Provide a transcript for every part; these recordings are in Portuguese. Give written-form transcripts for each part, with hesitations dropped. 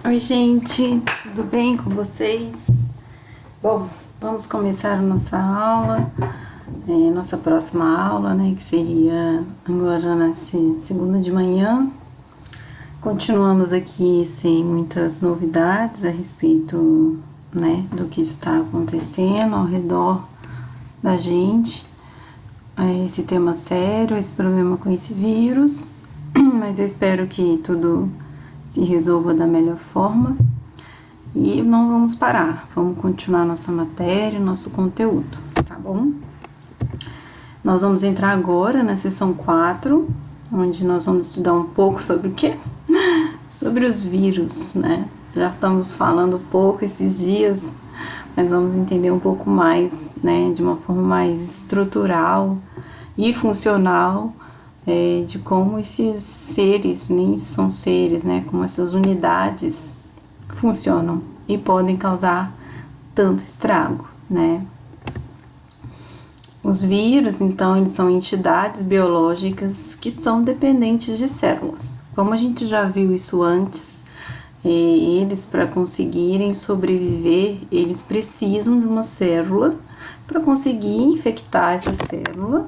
Oi, gente, tudo bem com vocês? Bom, vamos começar a nossa aula, nossa próxima aula, né, que seria agora na segunda de manhã. Continuamos aqui sem muitas novidades a respeito, né, do que está acontecendo ao redor da gente. Esse tema sério, esse problema com esse vírus, mas eu espero que tudo se resolva da melhor forma e não vamos parar, vamos continuar nossa matéria, nosso conteúdo, tá bom? Nós vamos entrar agora na sessão 4, onde nós vamos estudar um pouco sobre o quê? Sobre os vírus, né? Já estamos falando pouco esses dias, mas vamos entender um pouco mais, né, de uma forma mais estrutural e funcional, de como esses seres, nem são seres, né, como essas unidades funcionam e podem causar tanto estrago, né. Os vírus, então, eles são entidades biológicas que são dependentes de células. Como a gente já viu isso antes, eles, para conseguirem sobreviver, eles precisam de uma célula para conseguir infectar essa célula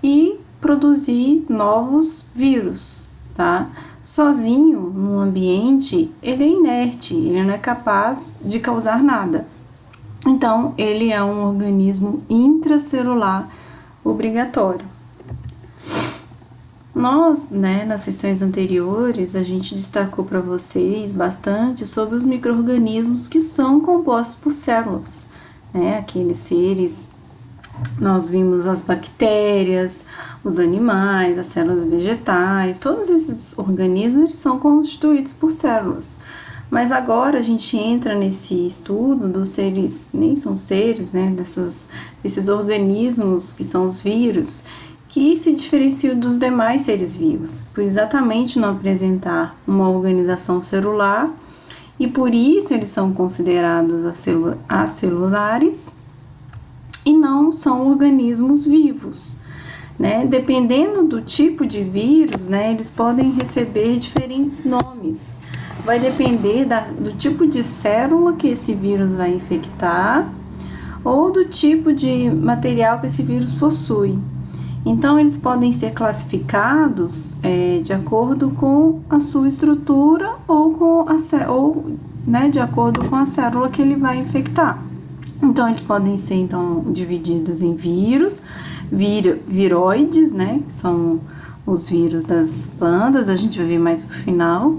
e produzir novos vírus, tá? Sozinho, no ambiente, ele é inerte, ele não é capaz de causar nada. Então, ele é um organismo intracelular obrigatório. Nós, né, nas sessões anteriores, a gente destacou para vocês bastante sobre os micro-organismos que são compostos por células, né? Aqueles seres, nós vimos as bactérias, os animais, as células vegetais, todos esses organismos eles são constituídos por células. Mas agora a gente entra nesse estudo dos seres, nem são seres, né, desses organismos que são os vírus, que se diferenciam dos demais seres vivos, por exatamente não apresentar uma organização celular, e por isso eles são considerados acelulares e não são organismos vivos, né? Dependendo do tipo de vírus, né, eles podem receber diferentes nomes. Vai depender do tipo de célula que esse vírus vai infectar ou do tipo de material que esse vírus possui. Então, eles podem ser classificados de acordo com a sua estrutura ou de acordo com a célula que ele vai infectar. Então, eles podem ser então divididos em vírus, viroides, né, que são os vírus das plantas, a gente vai ver mais pro final,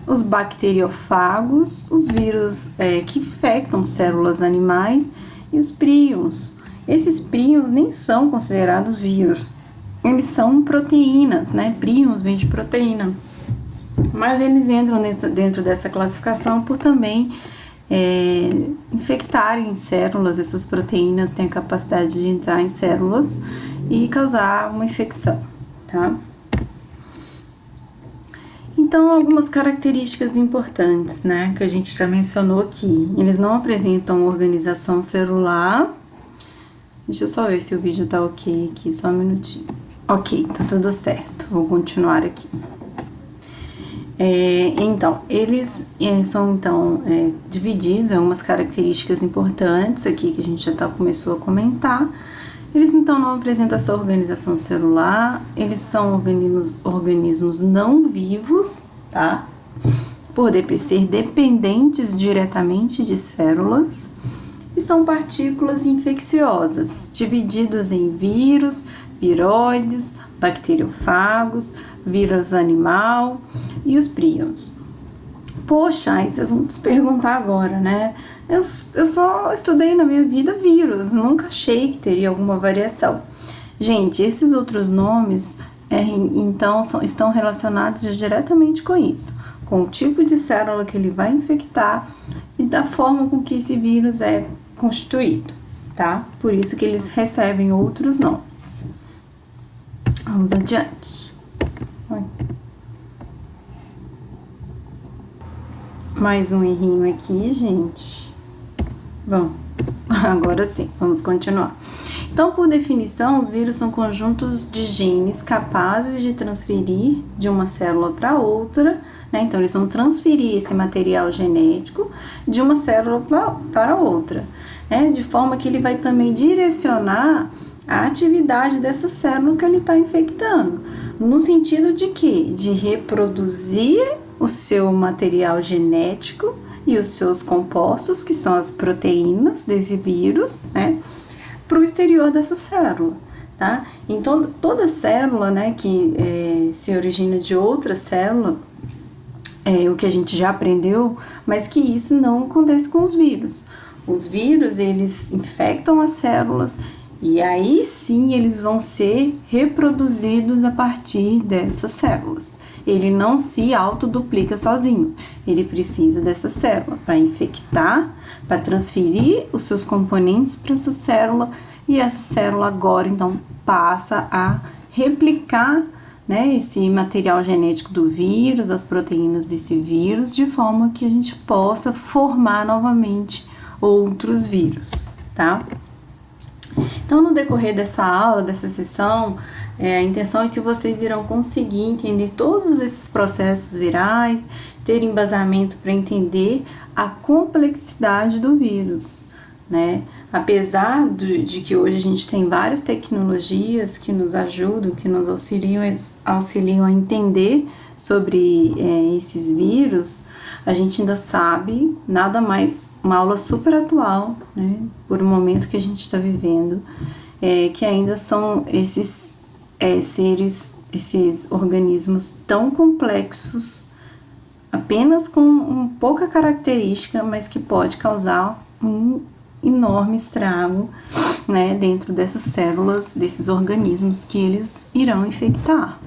os bacteriófagos, os vírus que infectam células animais, e os príons. Esses príons nem são considerados vírus, eles são proteínas, né, príons vem de proteína, mas eles entram dentro dessa classificação por também infectarem células. Essas proteínas têm a capacidade de entrar em células e causar uma infecção, tá? Então, algumas características importantes, né, que a gente já mencionou aqui. Eles não apresentam organização celular. Deixa eu só ver se o vídeo tá ok aqui, só um minutinho. Ok, tá tudo certo, vou continuar aqui. Então, eles são divididos em algumas características importantes aqui que a gente já começou a comentar. Eles então não apresentam essa organização celular, eles são organismos não vivos, tá? Por ser dependentes diretamente de células, e são partículas infecciosas, divididos em vírus, viroides, bacteriófagos, vírus animal e os príons. Poxa, aí vocês vão se perguntar agora, né? Eu só estudei na minha vida vírus, nunca achei que teria alguma variação. Gente, esses outros nomes, então, estão relacionados diretamente com isso, com o tipo de célula que ele vai infectar e da forma com que esse vírus é constituído, tá? Por isso que eles recebem outros nomes. Vamos adiante. Mais um errinho aqui, gente. Bom, agora sim, vamos continuar. Então, por definição, os vírus são conjuntos de genes capazes de transferir de uma célula para outra né? Então, eles vão transferir esse material genético de uma célula para outra, né? De forma que ele vai também direcionar a atividade dessa célula que ele está infectando, no sentido de quê? De reproduzir o seu material genético e os seus compostos, que são as proteínas desse vírus, né, para o exterior dessa célula, tá? Então, toda célula, né, que se origina de outra célula, o que a gente já aprendeu, mas que isso não acontece com os vírus. Os vírus, eles infectam as células e aí sim eles vão ser reproduzidos a partir dessas células. Ele não se autoduplica sozinho, ele precisa dessa célula para infectar, para transferir os seus componentes para essa célula, e essa célula agora então passa a replicar, né, esse material genético do vírus, as proteínas desse vírus, de forma que a gente possa formar novamente outros vírus, tá? Então, no decorrer dessa aula, dessa sessão, a intenção é que vocês irão conseguir entender todos esses processos virais, ter embasamento para entender a complexidade do vírus, né? Apesar de que hoje a gente tem várias tecnologias que nos ajudam, que nos auxiliam a entender sobre esses vírus, a gente ainda sabe, nada mais, uma aula super atual, né, por um momento que a gente está vivendo, que ainda são esses seres, esses organismos tão complexos, apenas com pouca característica, mas que pode causar um enorme estrago, né, dentro dessas células, desses organismos que eles irão infectar.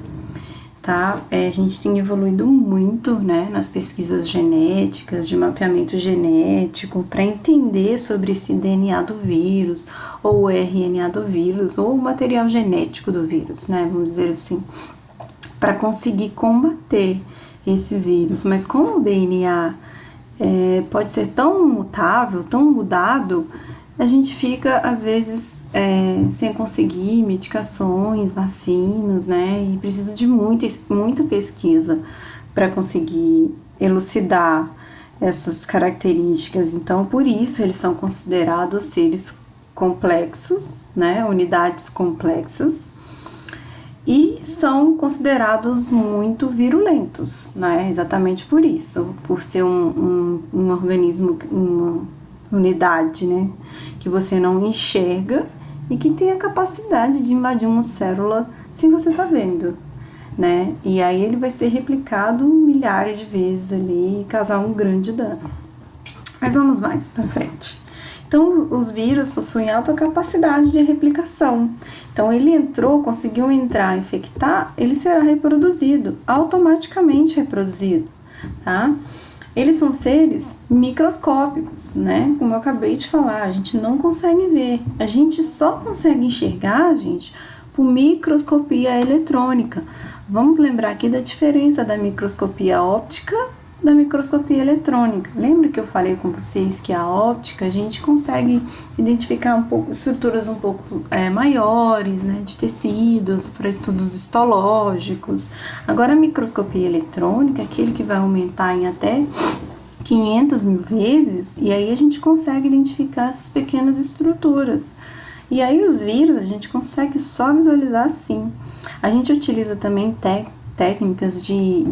Tá? A gente tem evoluído muito, né, nas pesquisas genéticas, de mapeamento genético, para entender sobre esse DNA do vírus, ou o RNA do vírus, ou o material genético do vírus, né, vamos dizer assim, para conseguir combater esses vírus. Mas como o DNA pode ser tão mutável, tão mudado, a gente fica, às vezes, sem conseguir medicações, vacinas, né? E precisa de muita pesquisa para conseguir elucidar essas características. Então, por isso, eles são considerados seres complexos, né? Unidades complexas. E são considerados muito virulentos, né? Exatamente por isso, por ser um organismo, uma unidade, né, que você não enxerga e que tem a capacidade de invadir uma célula sem você estar vendo, né? E aí ele vai ser replicado milhares de vezes ali e causar um grande dano. Mas vamos mais para frente. Então, os vírus possuem alta capacidade de replicação. Então, ele conseguiu entrar, infectar, ele será reproduzido, automaticamente reproduzido, tá? Eles são seres microscópicos, né? Como eu acabei de falar, a gente não consegue ver. A gente só consegue enxergar, gente, por microscopia eletrônica. Vamos lembrar aqui da diferença da microscopia óptica da microscopia eletrônica. Lembra que eu falei com vocês que a óptica a gente consegue identificar estruturas um pouco maiores, né, de tecidos, para estudos histológicos. Agora a microscopia eletrônica é aquele que vai aumentar em até 500 mil vezes, e aí a gente consegue identificar essas pequenas estruturas. E aí os vírus a gente consegue só visualizar assim. A gente utiliza também técnicas de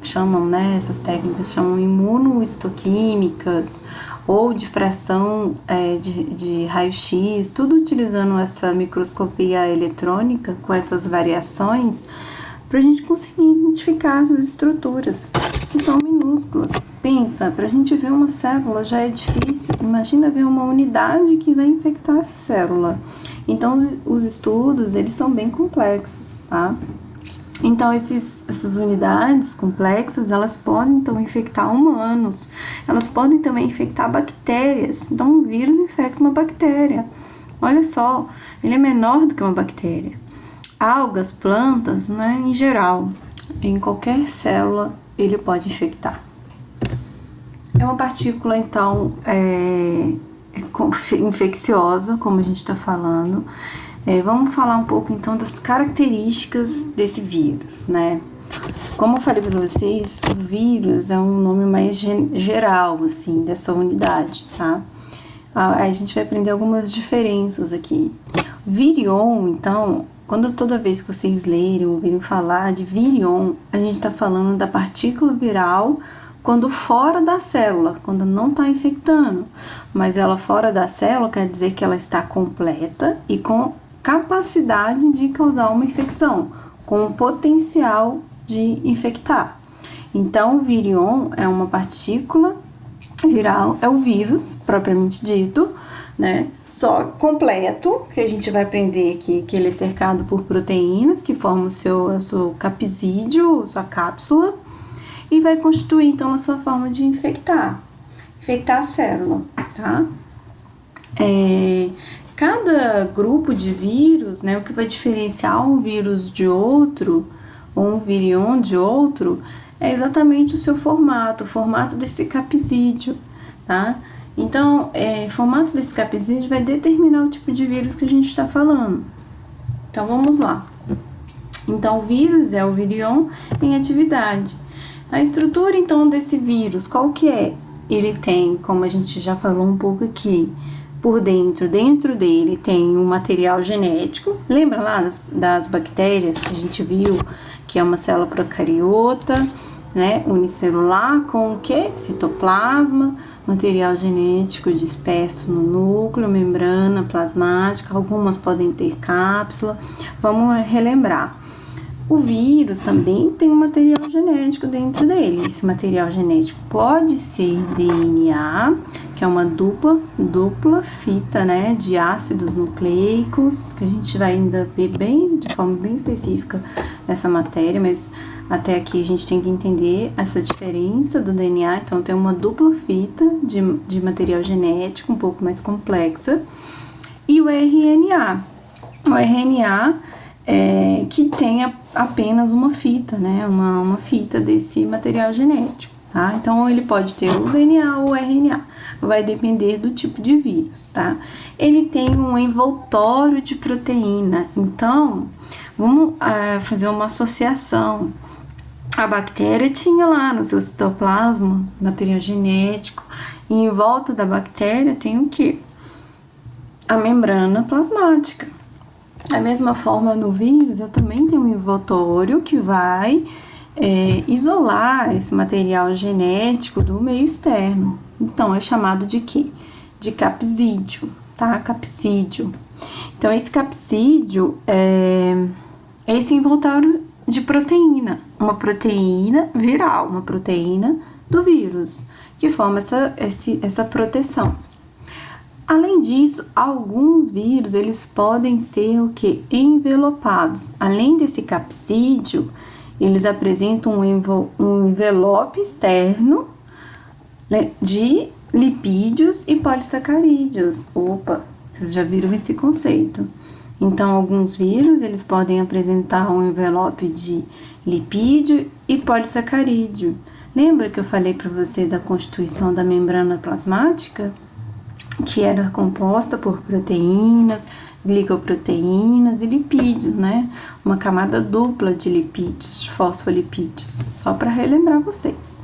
chamam, né, essas técnicas chamam imunohistoquímicas, ou de fração de raio-x, tudo utilizando essa microscopia eletrônica com essas variações, para a gente conseguir identificar essas estruturas, que são minúsculas. Pensa, para a gente ver uma célula já é difícil, imagina ver uma unidade que vai infectar essa célula. Então, os estudos, eles são bem complexos, tá? Então, essas unidades complexas, elas podem, então, infectar humanos, elas podem também infectar bactérias. Então, um vírus infecta uma bactéria. Olha só, ele é menor do que uma bactéria. Algas, plantas, né, em geral, em qualquer célula, ele pode infectar. É uma partícula, então, infecciosa, como a gente está falando. Vamos falar um pouco, então, das características desse vírus, né? Como eu falei para vocês, o vírus é um nome mais geral, assim, dessa unidade, tá? Aí a gente vai aprender algumas diferenças aqui. Virion, então, toda vez que vocês lerem ou ouvirem falar de virion, a gente está falando da partícula viral quando fora da célula, quando não está infectando. Mas ela fora da célula quer dizer que ela está completa e com capacidade de causar uma infecção, com potencial de infectar. Então, o virion é uma partícula viral, é o vírus propriamente dito, né? Só completo, que a gente vai aprender aqui que ele é cercado por proteínas que formam o seu capsídeo, sua cápsula, e vai constituir então a sua forma de infectar a célula, tá? Cada grupo de vírus, né, o que vai diferenciar um vírus de outro, ou um virion de outro, é exatamente o seu formato, o formato desse capsídeo, tá? Então, o formato desse capsídeo vai determinar o tipo de vírus que a gente está falando. Então, vamos lá. Então, o vírus é o virion em atividade. A estrutura, então, desse vírus, qual que é? Ele tem, como a gente já falou um pouco aqui, por dentro dele tem um material genético. Lembra lá das bactérias que a gente viu, que é uma célula procariota, né, unicelular, com o que? Citoplasma, material genético disperso no núcleo, membrana plasmática, algumas podem ter cápsula. Vamos relembrar. O vírus também tem um material genético dentro dele. Esse material genético pode ser DNA, que é uma dupla fita, né, de ácidos nucleicos, que a gente vai ainda ver de forma bem específica essa matéria, mas até aqui a gente tem que entender essa diferença do DNA. Então, tem uma dupla fita de material genético, um pouco mais complexa, e o RNA. O RNA que tem apenas uma fita, né? Uma fita desse material genético, tá? Então, ele pode ter o DNA ou o RNA, vai depender do tipo de vírus, tá? Ele tem um envoltório de proteína, então, vamos fazer uma associação. A bactéria tinha lá no seu citoplasma material genético, e em volta da bactéria tem o quê? A membrana plasmática. Da mesma forma, no vírus, eu também tenho um envoltório que vai isolar esse material genético do meio externo. Então, é chamado de quê? De capsídeo, tá? Capsídeo. Então, esse capsídeo é esse envoltório de proteína, uma proteína viral, uma proteína do vírus, que forma essa proteção. Além disso, alguns vírus, eles podem ser o quê? Envelopados. Além desse capsídeo, eles apresentam um envelope externo, né, de lipídios e polissacarídeos. Opa, vocês já viram esse conceito. Então, alguns vírus, eles podem apresentar um envelope de lipídio e polissacarídeo. Lembra que eu falei para você da constituição da membrana plasmática? Que era composta por proteínas, glicoproteínas e lipídios, né? Uma camada dupla de lipídios, fosfolipídios, só para relembrar vocês.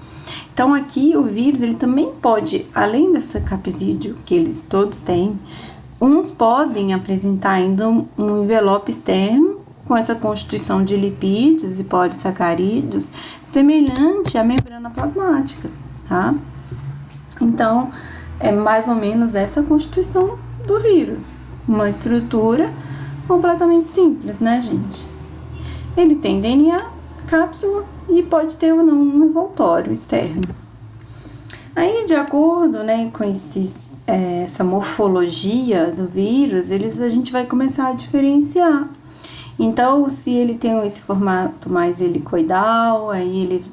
Então, aqui o vírus, ele também pode, além dessa capsídeo que eles todos têm, uns podem apresentar ainda um envelope externo com essa constituição de lipídios e polissacarídeos semelhante à membrana plasmática, tá? Então, é mais ou menos essa constituição do vírus. Uma estrutura completamente simples, né, gente? Ele tem DNA, cápsula e pode ter ou não um envoltório externo. Aí, de acordo, né, com essa morfologia do vírus, a gente vai começar a diferenciar. Então, se ele tem esse formato mais helicoidal, aí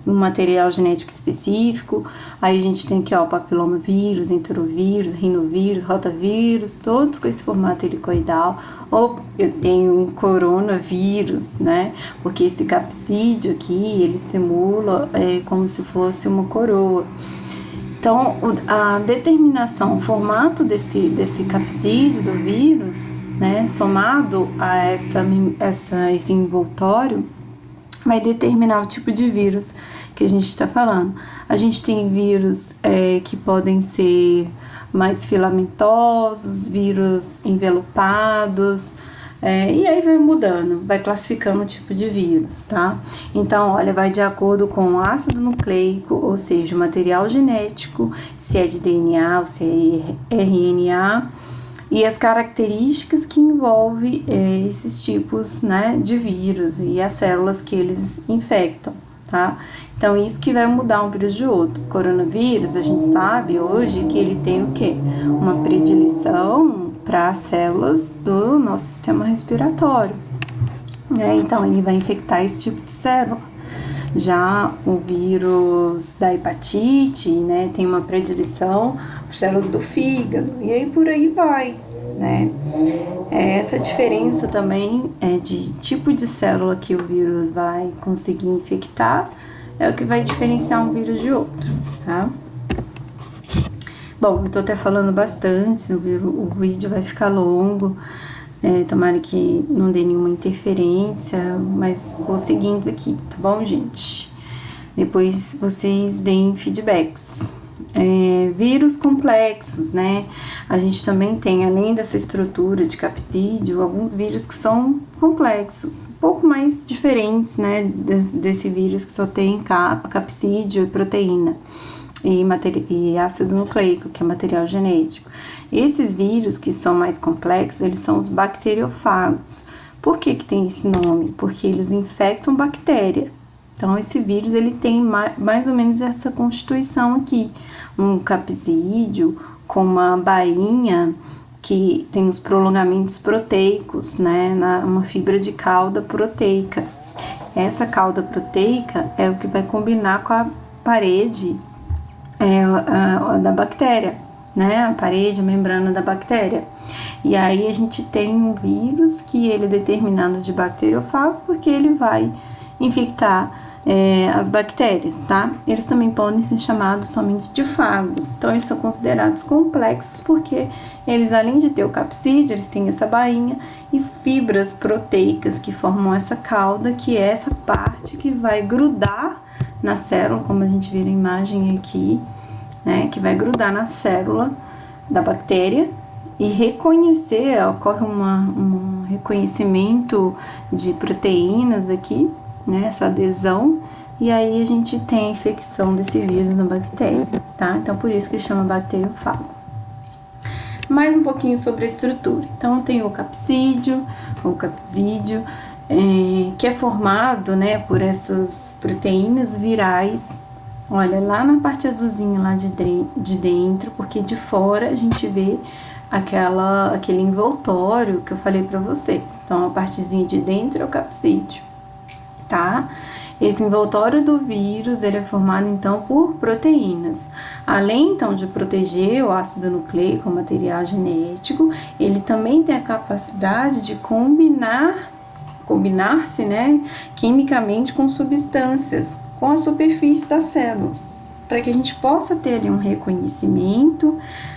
um material genético específico, aí a gente tem aqui, ó, papilomavírus, enterovírus, rinovírus, rotavírus, todos com esse formato helicoidal. Ou eu tenho um coronavírus, né, porque esse capsídeo aqui, ele simula como se fosse uma coroa. Então, a determinação, o formato desse capsídeo do vírus, né, somado a esse envoltório, vai determinar o tipo de vírus que a gente está falando. A gente tem vírus que podem ser mais filamentosos, vírus envelopados, e aí vai mudando, vai classificando o tipo de vírus, tá? Então, olha, vai de acordo com o ácido nucleico, ou seja, o material genético, se é de DNA ou se é RNA, e as características que envolvem esses tipos, né, de vírus e as células que eles infectam, tá? Então, isso que vai mudar um vírus de outro. Coronavírus, a gente sabe hoje que ele tem o quê? Uma predileção para as células do nosso sistema respiratório, né? Então, ele vai infectar esse tipo de célula. Já o vírus da hepatite, né, tem uma predileção por células do fígado, e aí por aí vai, né? Essa diferença também de tipo de célula que o vírus vai conseguir infectar é o que vai diferenciar um vírus de outro, tá? Bom, eu tô até falando bastante, o vídeo vai ficar longo, tomara que não dê nenhuma interferência, mas vou seguindo aqui, tá bom, gente? Depois vocês deem feedbacks. Vírus complexos, né? A gente também tem, além dessa estrutura de capsídeo, alguns vírus que são complexos, um pouco mais diferentes, né? Desse vírus que só tem capsídeo e proteína. E ácido nucleico, que é material genético. Esses vírus que são mais complexos, eles são os bacteriofagos. Por que tem esse nome? Porque eles infectam bactéria. Então, esse vírus, ele tem mais ou menos essa constituição aqui. Um capsídeo com uma bainha que tem os prolongamentos proteicos, né? Uma fibra de cauda proteica. Essa cauda proteica é o que vai combinar com a parede da bactéria, né? A parede, a membrana da bactéria. E aí a gente tem um vírus que ele é determinado de bacteriofago porque ele vai infectar as bactérias, tá? Eles também podem ser chamados somente de fagos. Então, eles são considerados complexos porque eles, além de ter o capsídeo, eles têm essa bainha e fibras proteicas que formam essa cauda, que é essa parte que vai grudar na célula, como a gente vê na imagem aqui, né? Que vai grudar na célula da bactéria e reconhecer, ocorre um reconhecimento de proteínas aqui, né, essa adesão, e aí a gente tem a infecção desse vírus na bactéria, tá? Então, por isso que chama bacteriofago. Mais um pouquinho sobre a estrutura. Então, tem o capsídeo, que é formado, né, por essas proteínas virais. Olha, lá na parte azulzinha lá de dentro, porque de fora a gente vê aquele envoltório que eu falei pra vocês. Então, a partezinha de dentro é o capsídeo, tá? Esse envoltório do vírus, ele é formado, então, por proteínas. Além, então, de proteger o ácido nucleico, o material genético, ele também tem a capacidade de combinar-se, né, quimicamente com substâncias, com a superfície das células, para que a gente possa ter ali um reconhecimento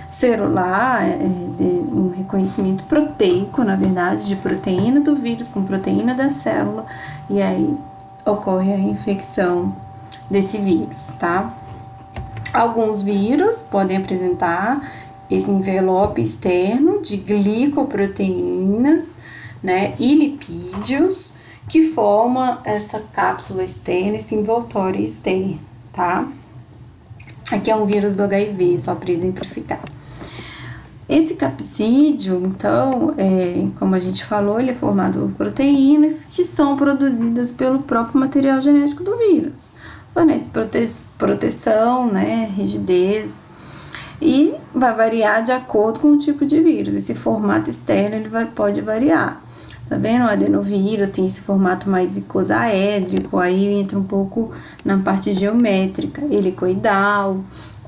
celular, um reconhecimento proteico, na verdade, de proteína do vírus com proteína da célula, e aí ocorre a infecção desse vírus, tá? Alguns vírus podem apresentar esse envelope externo de glicoproteínas, né, e lipídios, que formam essa cápsula externa, esse envoltório externo, tá? Aqui é um vírus do HIV, só para exemplificar. Esse capsídeo, então, como a gente falou, ele é formado por proteínas que são produzidas pelo próprio material genético do vírus. Fornece proteção, né, rigidez, e vai variar de acordo com o tipo de vírus. Esse formato externo ele pode variar. Tá vendo? O adenovírus tem esse formato mais icosaédrico, aí entra um pouco na parte geométrica, helicoidal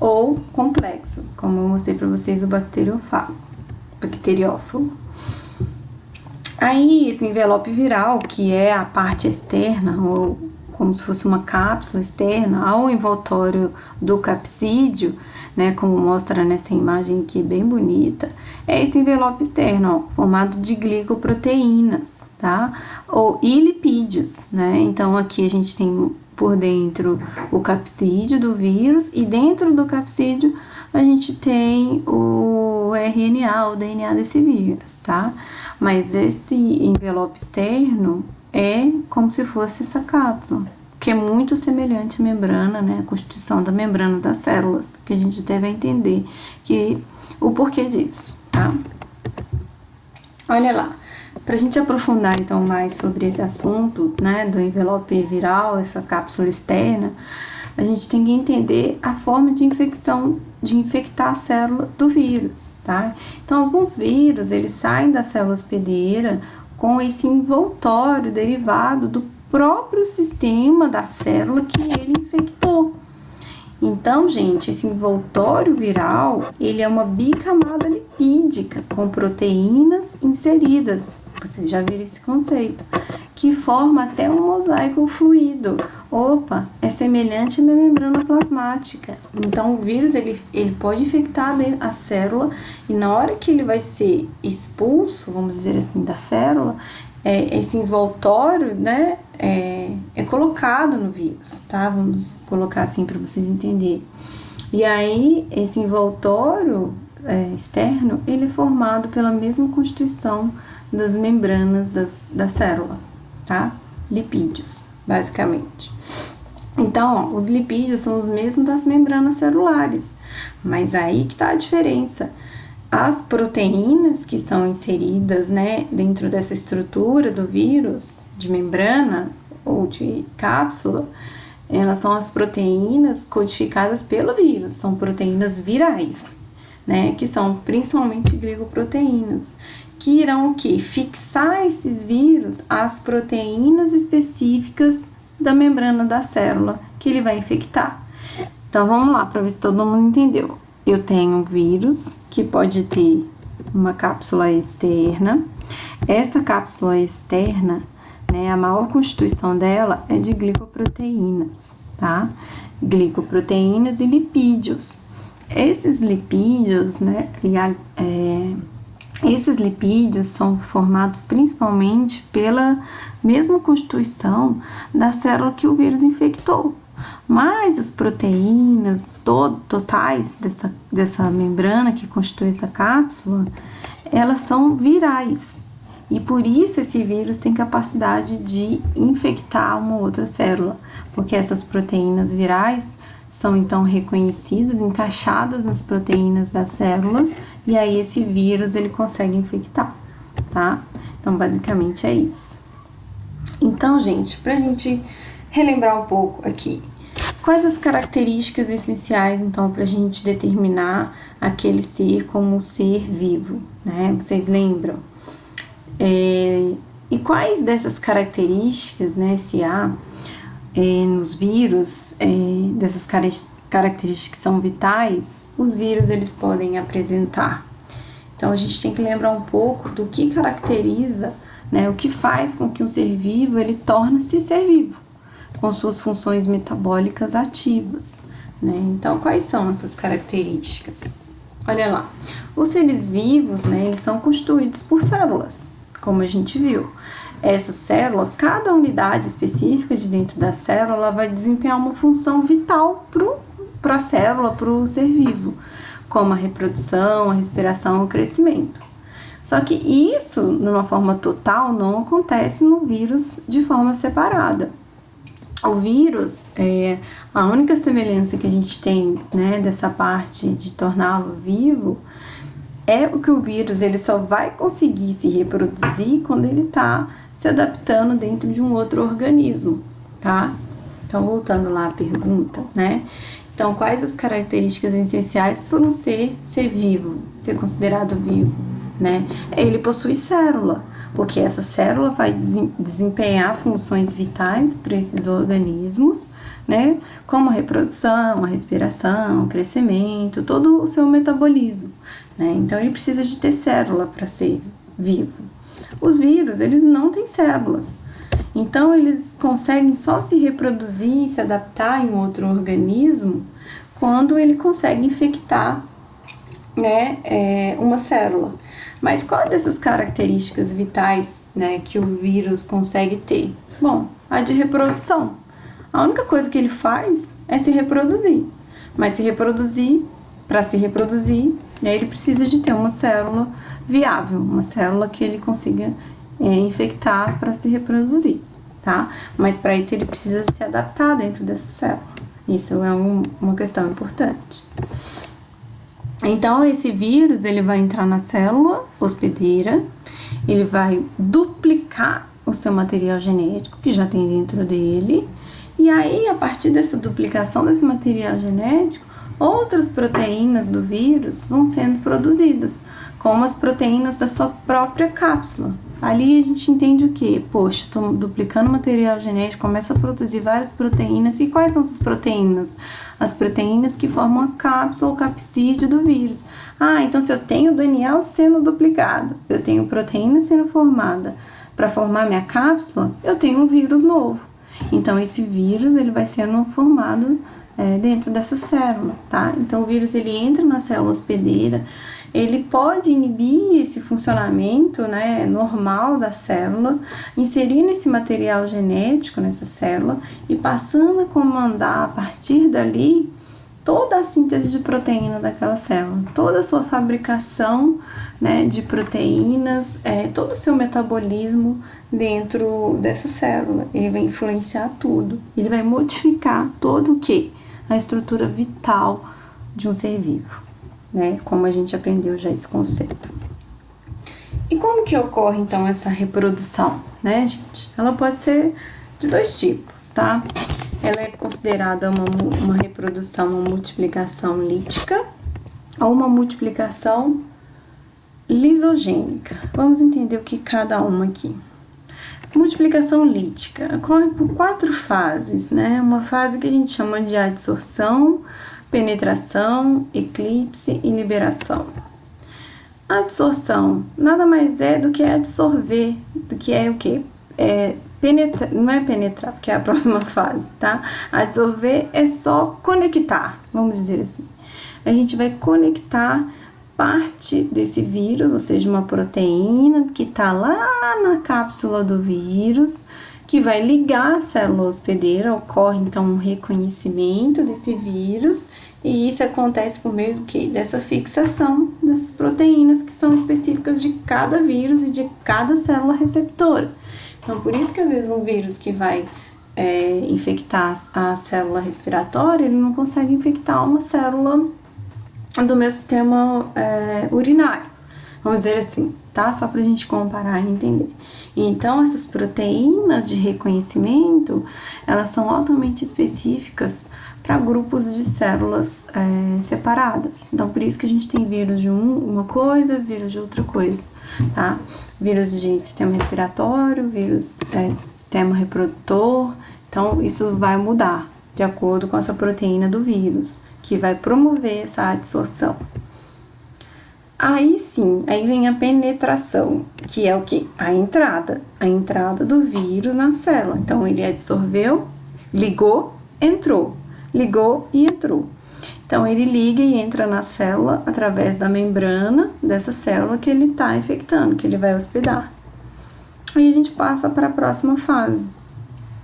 ou complexo, como eu mostrei para vocês o bacteriófago. Aí esse envelope viral, que é a parte externa ou como se fosse uma cápsula externa ao envoltório do capsídeo, né, como mostra nessa imagem aqui bem bonita, é esse envelope externo, ó, formado de glicoproteínas, tá? E lipídios, né? Então aqui a gente tem por dentro o capsídeo do vírus e dentro do capsídeo a gente tem o RNA, o DNA desse vírus, tá? Mas esse envelope externo é como se fosse essa cápsula, que é muito semelhante à membrana, né? A constituição da membrana das células, que a gente deve entender o porquê disso, tá? Olha lá, para a gente aprofundar então mais sobre esse assunto, né, do envelope viral, essa cápsula externa, a gente tem que entender a forma de infectar a célula do vírus, tá? Então, alguns vírus, eles saem da célula hospedeira com esse envoltório derivado do próprio sistema da célula que ele infectou. Então, gente, esse envoltório viral, ele é uma bicamada lipídica com proteínas inseridas. Vocês já viram esse conceito, que forma até um mosaico fluido. Opa, é semelhante à membrana plasmática. Então, o vírus, ele pode infectar a célula e na hora que ele vai ser expulso, vamos dizer assim, da célula, esse envoltório, né, é colocado no vírus, tá? Vamos colocar assim para vocês entenderem. E aí, esse envoltório externo, ele é formado pela mesma constituição das membranas da célula, tá? Lipídios, basicamente. Então, ó, os lipídios são os mesmos das membranas celulares, mas aí que tá a diferença. As proteínas que são inseridas, né, dentro dessa estrutura do vírus, de membrana ou de cápsula, elas são as proteínas codificadas pelo vírus, são proteínas virais, né, que são principalmente glicoproteínas, que irão o quê? Fixar esses vírus às proteínas específicas da membrana da célula que ele vai infectar. Então, vamos lá, para ver se todo mundo entendeu. Eu tenho um vírus que pode ter uma cápsula externa. Essa cápsula externa, né, a maior constituição dela é de glicoproteínas, tá? Glicoproteínas e lipídios. Esses lipídios, né, esses lipídios são formados principalmente pela mesma constituição da célula que o vírus infectou. Mas as proteínas totais dessa membrana que constitui essa cápsula, elas são virais. E por isso esse vírus tem capacidade de infectar uma outra célula, porque essas proteínas virais são então reconhecidas, encaixadas nas proteínas das células, e aí esse vírus ele consegue infectar, tá? Então basicamente é isso. Então, gente, pra gente relembrar um pouco aqui, quais as características essenciais, então, para a gente determinar aquele ser como um ser vivo, né? Vocês lembram? E quais dessas características, né, se há nos vírus, dessas características que são vitais, os vírus eles podem apresentar? Então, a gente tem que lembrar um pouco do que caracteriza, né, o que faz com que um ser vivo ele torne-se ser vivo, com suas funções metabólicas ativas, né? Então, quais são essas características? Olha lá, os seres vivos, né, eles são constituídos por células, como a gente viu. Essas células, cada unidade específica de dentro da célula vai desempenhar uma função vital para a célula, para o ser vivo, como a reprodução, a respiração, o crescimento. Só que isso, numa forma total, não acontece no vírus de forma separada. O vírus, a única semelhança que a gente tem, né, dessa parte de torná-lo vivo, é o que o vírus ele só vai conseguir se reproduzir quando ele está se adaptando dentro de um outro organismo, tá? Então, voltando lá à pergunta, né? Então, quais as características essenciais para um ser vivo, ser considerado vivo, né? Ele possui célula, porque essa célula vai desempenhar funções vitais para esses organismos, né? Como a reprodução, a respiração, o crescimento, todo o seu metabolismo, né? Então, ele precisa de ter célula para ser vivo. Os vírus, eles não têm células. Então, eles conseguem só se reproduzir e se adaptar em outro organismo quando ele consegue infectar, né, uma célula. Mas qual dessas características vitais, né, que o vírus consegue ter? Bom, a de reprodução. A única coisa que ele faz é se reproduzir. Mas para se reproduzir, né, ele precisa de ter uma célula viável, uma célula que ele consiga infectar para se reproduzir, tá? Mas para isso ele precisa se adaptar dentro dessa célula. Isso é uma questão importante. Então, esse vírus, ele vai entrar na célula hospedeira, ele vai duplicar o seu material genético que já tem dentro dele, e aí, a partir dessa duplicação desse material genético, outras proteínas do vírus vão sendo produzidas, como as proteínas da sua própria cápsula. Ali a gente entende o quê? Poxa, estou duplicando o material genético, começa a produzir várias proteínas. E quais são essas proteínas? As proteínas que formam a cápsula ou capsídeo do vírus. Ah, então se eu tenho DNA sendo duplicado, eu tenho proteína sendo formada para formar minha cápsula, eu tenho um vírus novo. Então, esse vírus, ele vai sendo formado dentro dessa célula, tá? Então, o vírus, ele entra na célula hospedeira, ele pode inibir esse funcionamento, né, normal da célula, inserindo esse material genético nessa célula e passando a comandar, a partir dali, toda a síntese de proteína daquela célula, toda a sua fabricação, né, de proteínas, todo o seu metabolismo dentro dessa célula. Ele vai influenciar tudo, ele vai modificar todo o que? A estrutura vital de um ser vivo, né? Como a gente aprendeu já esse conceito. E como que ocorre então essa reprodução, né, gente? Ela pode ser de dois tipos, tá? Ela é considerada uma reprodução, uma multiplicação lítica ou uma multiplicação lisogênica. Vamos entender o que cada uma aqui. Multiplicação lítica ocorre por 4 fases, né? Uma fase que a gente chama de adsorção, penetração, eclipse e liberação. A adsorção nada mais é do que absorver, do que é o quê? Não é penetrar, porque é a próxima fase, tá? Adsorver é só conectar, vamos dizer assim. A gente vai conectar parte desse vírus, ou seja, uma proteína que está lá na cápsula do vírus, que vai ligar a célula hospedeira, ocorre então um reconhecimento desse vírus, e isso acontece por meio do quê? Dessa fixação dessas proteínas que são específicas de cada vírus e de cada célula receptora. Então, por isso que às vezes um vírus que vai infectar a célula respiratória, ele não consegue infectar uma célula do meu sistema urinário, vamos dizer assim, tá? Só pra gente comparar e entender. Então, essas proteínas de reconhecimento, elas são altamente específicas para grupos de células separadas. Então, por isso que a gente tem vírus de uma coisa, vírus de outra coisa, tá? Vírus de sistema respiratório, vírus de sistema reprodutor. Então, isso vai mudar de acordo com essa proteína do vírus, que vai promover essa adsorção. Aí sim, aí vem a penetração, que é o que? A entrada do vírus na célula. Então, ele absorveu, ligou, entrou, ligou e entrou. Então, ele liga e entra na célula através da membrana dessa célula que ele está infectando, que ele vai hospedar. Aí a gente passa para a próxima fase,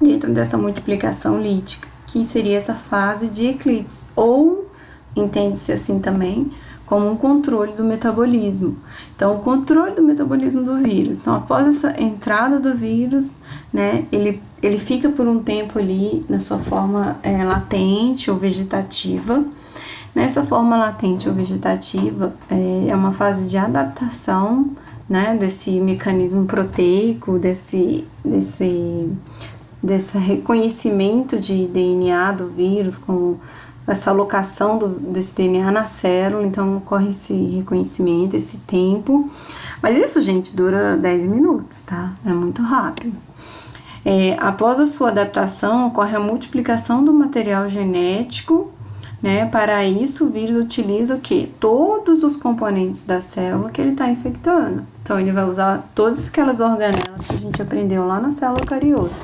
dentro dessa multiplicação lítica, que seria essa fase de eclipse, ou entende-se assim também como um controle do metabolismo. Então, o controle do metabolismo do vírus. Então, após essa entrada do vírus, né, ele fica por um tempo ali na sua forma latente ou vegetativa. Nessa forma latente ou vegetativa, é uma fase de adaptação, né, desse mecanismo proteico, desse reconhecimento de DNA do vírus, com essa alocação desse DNA na célula. Então, ocorre esse reconhecimento, esse tempo. Mas isso, gente, dura 10 minutos, tá? É muito rápido. Após a sua adaptação, ocorre a multiplicação do material genético, né? Para isso, o vírus utiliza o quê? Todos os componentes da célula que ele está infectando. Então, ele vai usar todas aquelas organelas que a gente aprendeu lá na célula eucariota.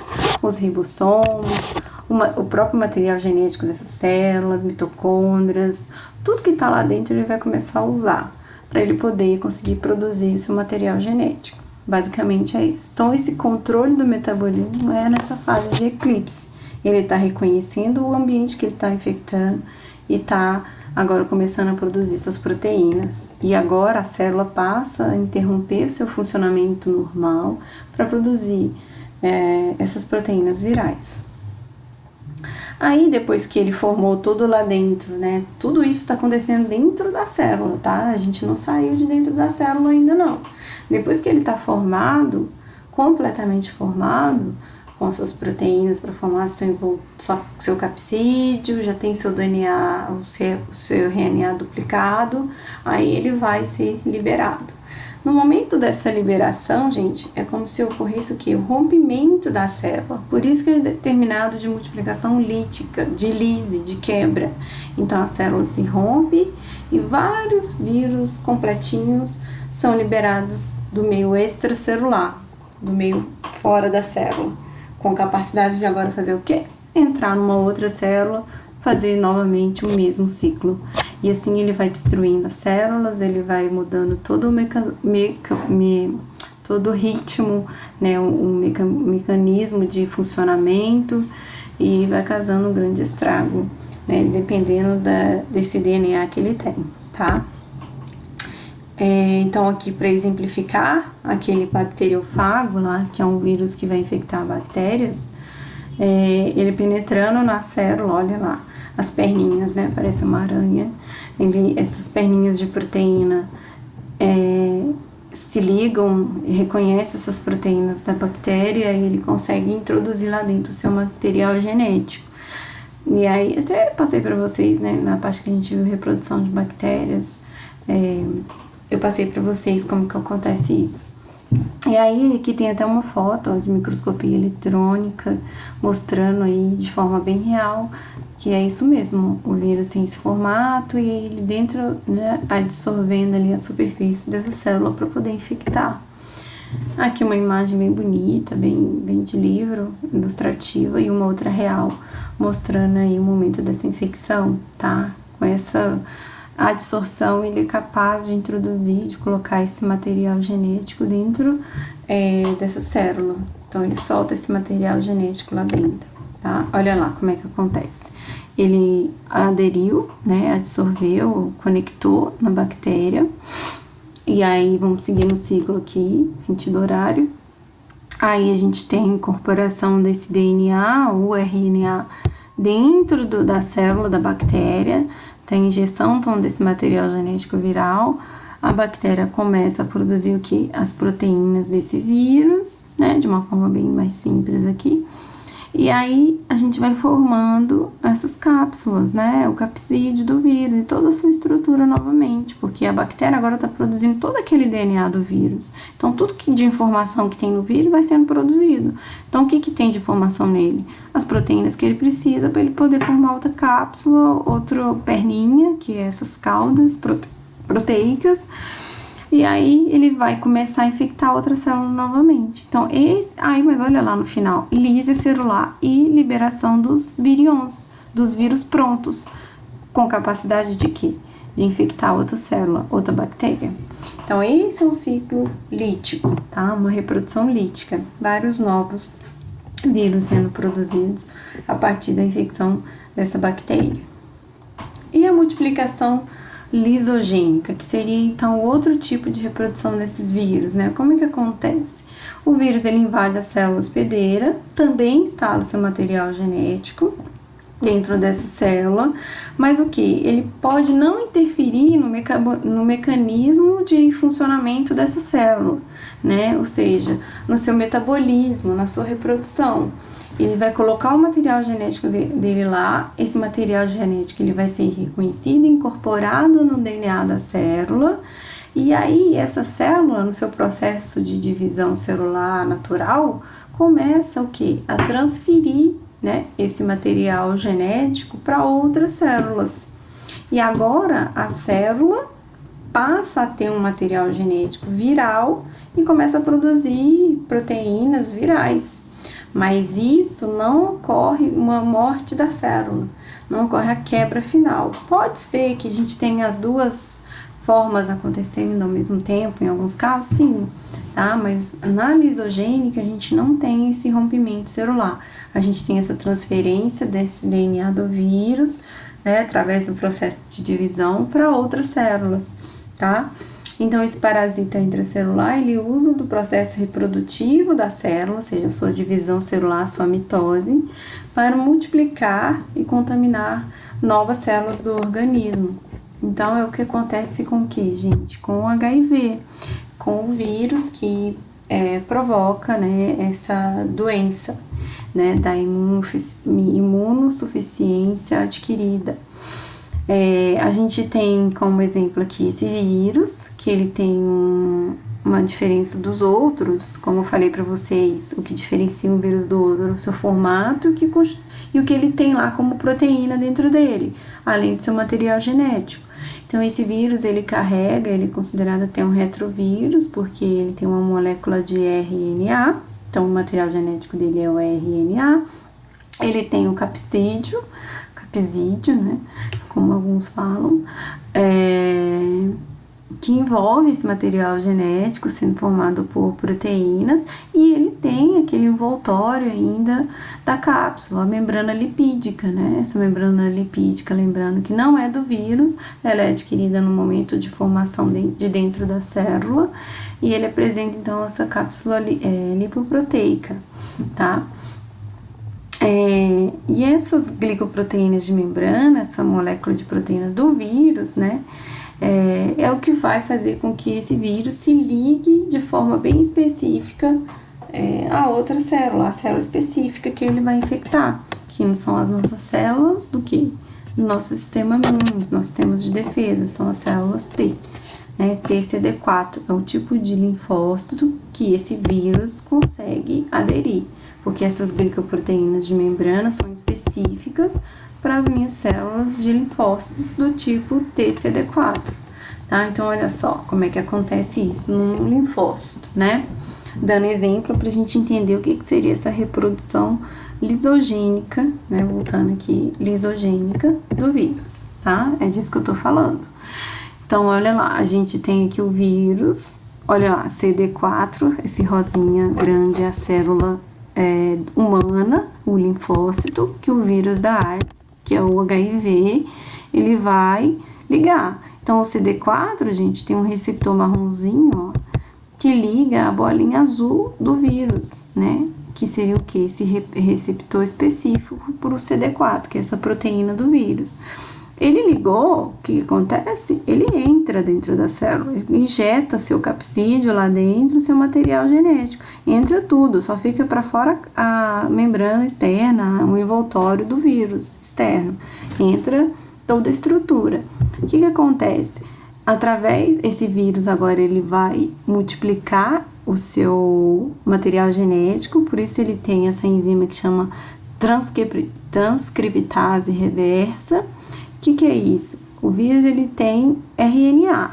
Os ribossomos, o próprio material genético dessas células, mitocôndrias, tudo que está lá dentro ele vai começar a usar para ele poder conseguir produzir seu material genético. Basicamente é isso. Então, esse controle do metabolismo é nessa fase de eclipse. Ele está reconhecendo o ambiente que ele está infectando e está agora começando a produzir suas proteínas. E agora a célula passa a interromper o seu funcionamento normal para produzir essas proteínas virais. Aí, depois que ele formou tudo lá dentro, né? Tudo isso está acontecendo dentro da célula, tá? A gente não saiu de dentro da célula ainda não. Depois que ele está formado, completamente formado, com as suas proteínas para formar seu capsídeo, já tem seu DNA, o seu RNA duplicado, aí ele vai ser liberado. No momento dessa liberação, gente, é como se ocorresse o quê? O rompimento da célula. Por isso que é determinado de multiplicação lítica, de lise, de quebra. Então, a célula se rompe e vários vírus completinhos são liberados do meio extracelular, do meio fora da célula, com capacidade de agora fazer o quê? Entrar numa outra célula, fazer novamente o mesmo ciclo. E assim ele vai destruindo as células, ele vai mudando todo o ritmo, né, mecanismo de funcionamento e vai causando um grande estrago, né, dependendo desse DNA que ele tem, tá? Então, aqui para exemplificar, aquele bacteriofago lá, que é um vírus que vai infectar bactérias, ele penetrando na célula, olha lá, as perninhas, né, parece uma aranha, essas perninhas de proteína se ligam e reconhecem essas proteínas da bactéria e ele consegue introduzir lá dentro o seu material genético. E aí, eu até passei para vocês, né, na parte que a gente viu reprodução de bactérias, eu passei para vocês como que acontece isso. E aí, aqui tem até uma foto de microscopia eletrônica mostrando aí de forma bem real que é isso mesmo, o vírus tem esse formato e ele dentro, né, absorvendo ali a superfície dessa célula para poder infectar. Aqui uma imagem bem bonita, bem de livro, ilustrativa, e uma outra real, mostrando aí o momento dessa infecção, tá? Com essa adsorção, ele é capaz de introduzir, de colocar esse material genético dentro dessa célula. Então, ele solta esse material genético lá dentro, tá? Olha lá como é que acontece. Ele aderiu, né, absorveu, conectou na bactéria, e aí vamos seguir no ciclo aqui, sentido horário. Aí a gente tem a incorporação desse DNA ou RNA dentro da célula da bactéria, tem injeção então, desse material genético viral, a bactéria começa a produzir o que? As proteínas desse vírus, né, de uma forma bem mais simples aqui. E aí, a gente vai formando essas cápsulas, né? O capsídeo do vírus e toda a sua estrutura novamente, porque a bactéria agora está produzindo todo aquele DNA do vírus. Então, tudo de informação que tem no vírus vai sendo produzido. Então, o que tem de informação nele? As proteínas que ele precisa para ele poder formar outra cápsula, outra perninha, que é essas caudas proteicas. E aí, ele vai começar a infectar outra célula novamente. Então, mas olha lá no final, lise celular e liberação dos virions, dos vírus prontos, com capacidade de quê? De infectar outra célula, outra bactéria. Então, esse é um ciclo lítico, tá? Uma reprodução lítica. Vários novos vírus sendo produzidos a partir da infecção dessa bactéria. E a multiplicação lisogênica, que seria então outro tipo de reprodução desses vírus, né? Como é que acontece? O vírus ele invade a célula hospedeira, também instala seu material genético dentro dessa célula, mas o que? Ele pode não interferir no mecanismo de funcionamento dessa célula, né? Ou seja, no seu metabolismo, na sua reprodução. Ele vai colocar o material genético dele lá, esse material genético ele vai ser reconhecido, incorporado no DNA da célula, e aí essa célula, no seu processo de divisão celular natural, começa o quê? A transferir, né, esse material genético para outras células. E agora a célula passa a ter um material genético viral e começa a produzir proteínas virais. Mas isso não ocorre uma morte da célula, não ocorre a quebra final. Pode ser que a gente tenha as duas formas acontecendo ao mesmo tempo, em alguns casos, sim, tá? Mas na lisogênica a gente não tem esse rompimento celular. A gente tem essa transferência desse DNA do vírus, né, através do processo de divisão para outras células, tá? Então, esse parasita intracelular, ele usa do processo reprodutivo da célula, ou seja, a sua divisão celular, sua mitose, para multiplicar e contaminar novas células do organismo. Então, é o que acontece com o que, gente? Com o HIV, com o vírus que provoca, né, essa doença, né, da imunossuficiência adquirida. A gente tem como exemplo aqui esse vírus, que ele tem uma diferença dos outros, como eu falei para vocês, o que diferencia um vírus do outro é o seu formato e o que ele tem lá como proteína dentro dele, além do seu material genético. Então, esse vírus, ele é considerado até um retrovírus, porque ele tem uma molécula de RNA, então o material genético dele é o RNA, ele tem o capsídeo, né, como alguns falam, que envolve esse material genético sendo formado por proteínas, e ele tem aquele envoltório ainda da cápsula, a membrana lipídica, né? Essa membrana lipídica, lembrando que não é do vírus, ela é adquirida no momento de formação de dentro da célula, e ele apresenta então essa cápsula lipoproteica, tá? E essas glicoproteínas de membrana, essa molécula de proteína do vírus, né, é o que vai fazer com que esse vírus se ligue de forma bem específica a outra célula, a célula específica que ele vai infectar, que não são as nossas células do que? Do nosso sistema imune, os nossos sistemas de defesa, são as células T, né, TCD4, é o tipo de linfócito que esse vírus consegue aderir, porque essas glicoproteínas de membrana são específicas para as minhas células de linfócitos do tipo TCD4, tá? Então, olha só como é que acontece isso num linfócito, né? Dando exemplo para a gente entender o que seria essa reprodução lisogênica, né? Voltando aqui, lisogênica do vírus, tá? É disso que eu tô falando. Então, olha lá, a gente tem aqui o vírus, olha lá, CD4, esse rosinha grande é a célula humana, o linfócito, que o vírus da AIDS, que é o HIV, ele vai ligar. Então, o CD4, gente, tem um receptor marronzinho, ó, que liga a bolinha azul do vírus, né? Que seria o quê? Esse receptor específico para o CD4, que é essa proteína do vírus. Ele ligou, o que acontece? Ele entra dentro da célula, injeta seu capsídeo lá dentro, seu material genético, entra tudo, só fica para fora a membrana externa, o envoltório do vírus externo, entra toda a estrutura. O que acontece? Através desse vírus agora ele vai multiplicar o seu material genético, por isso ele tem essa enzima que chama transcriptase reversa. O que é isso? O vírus, ele tem RNA,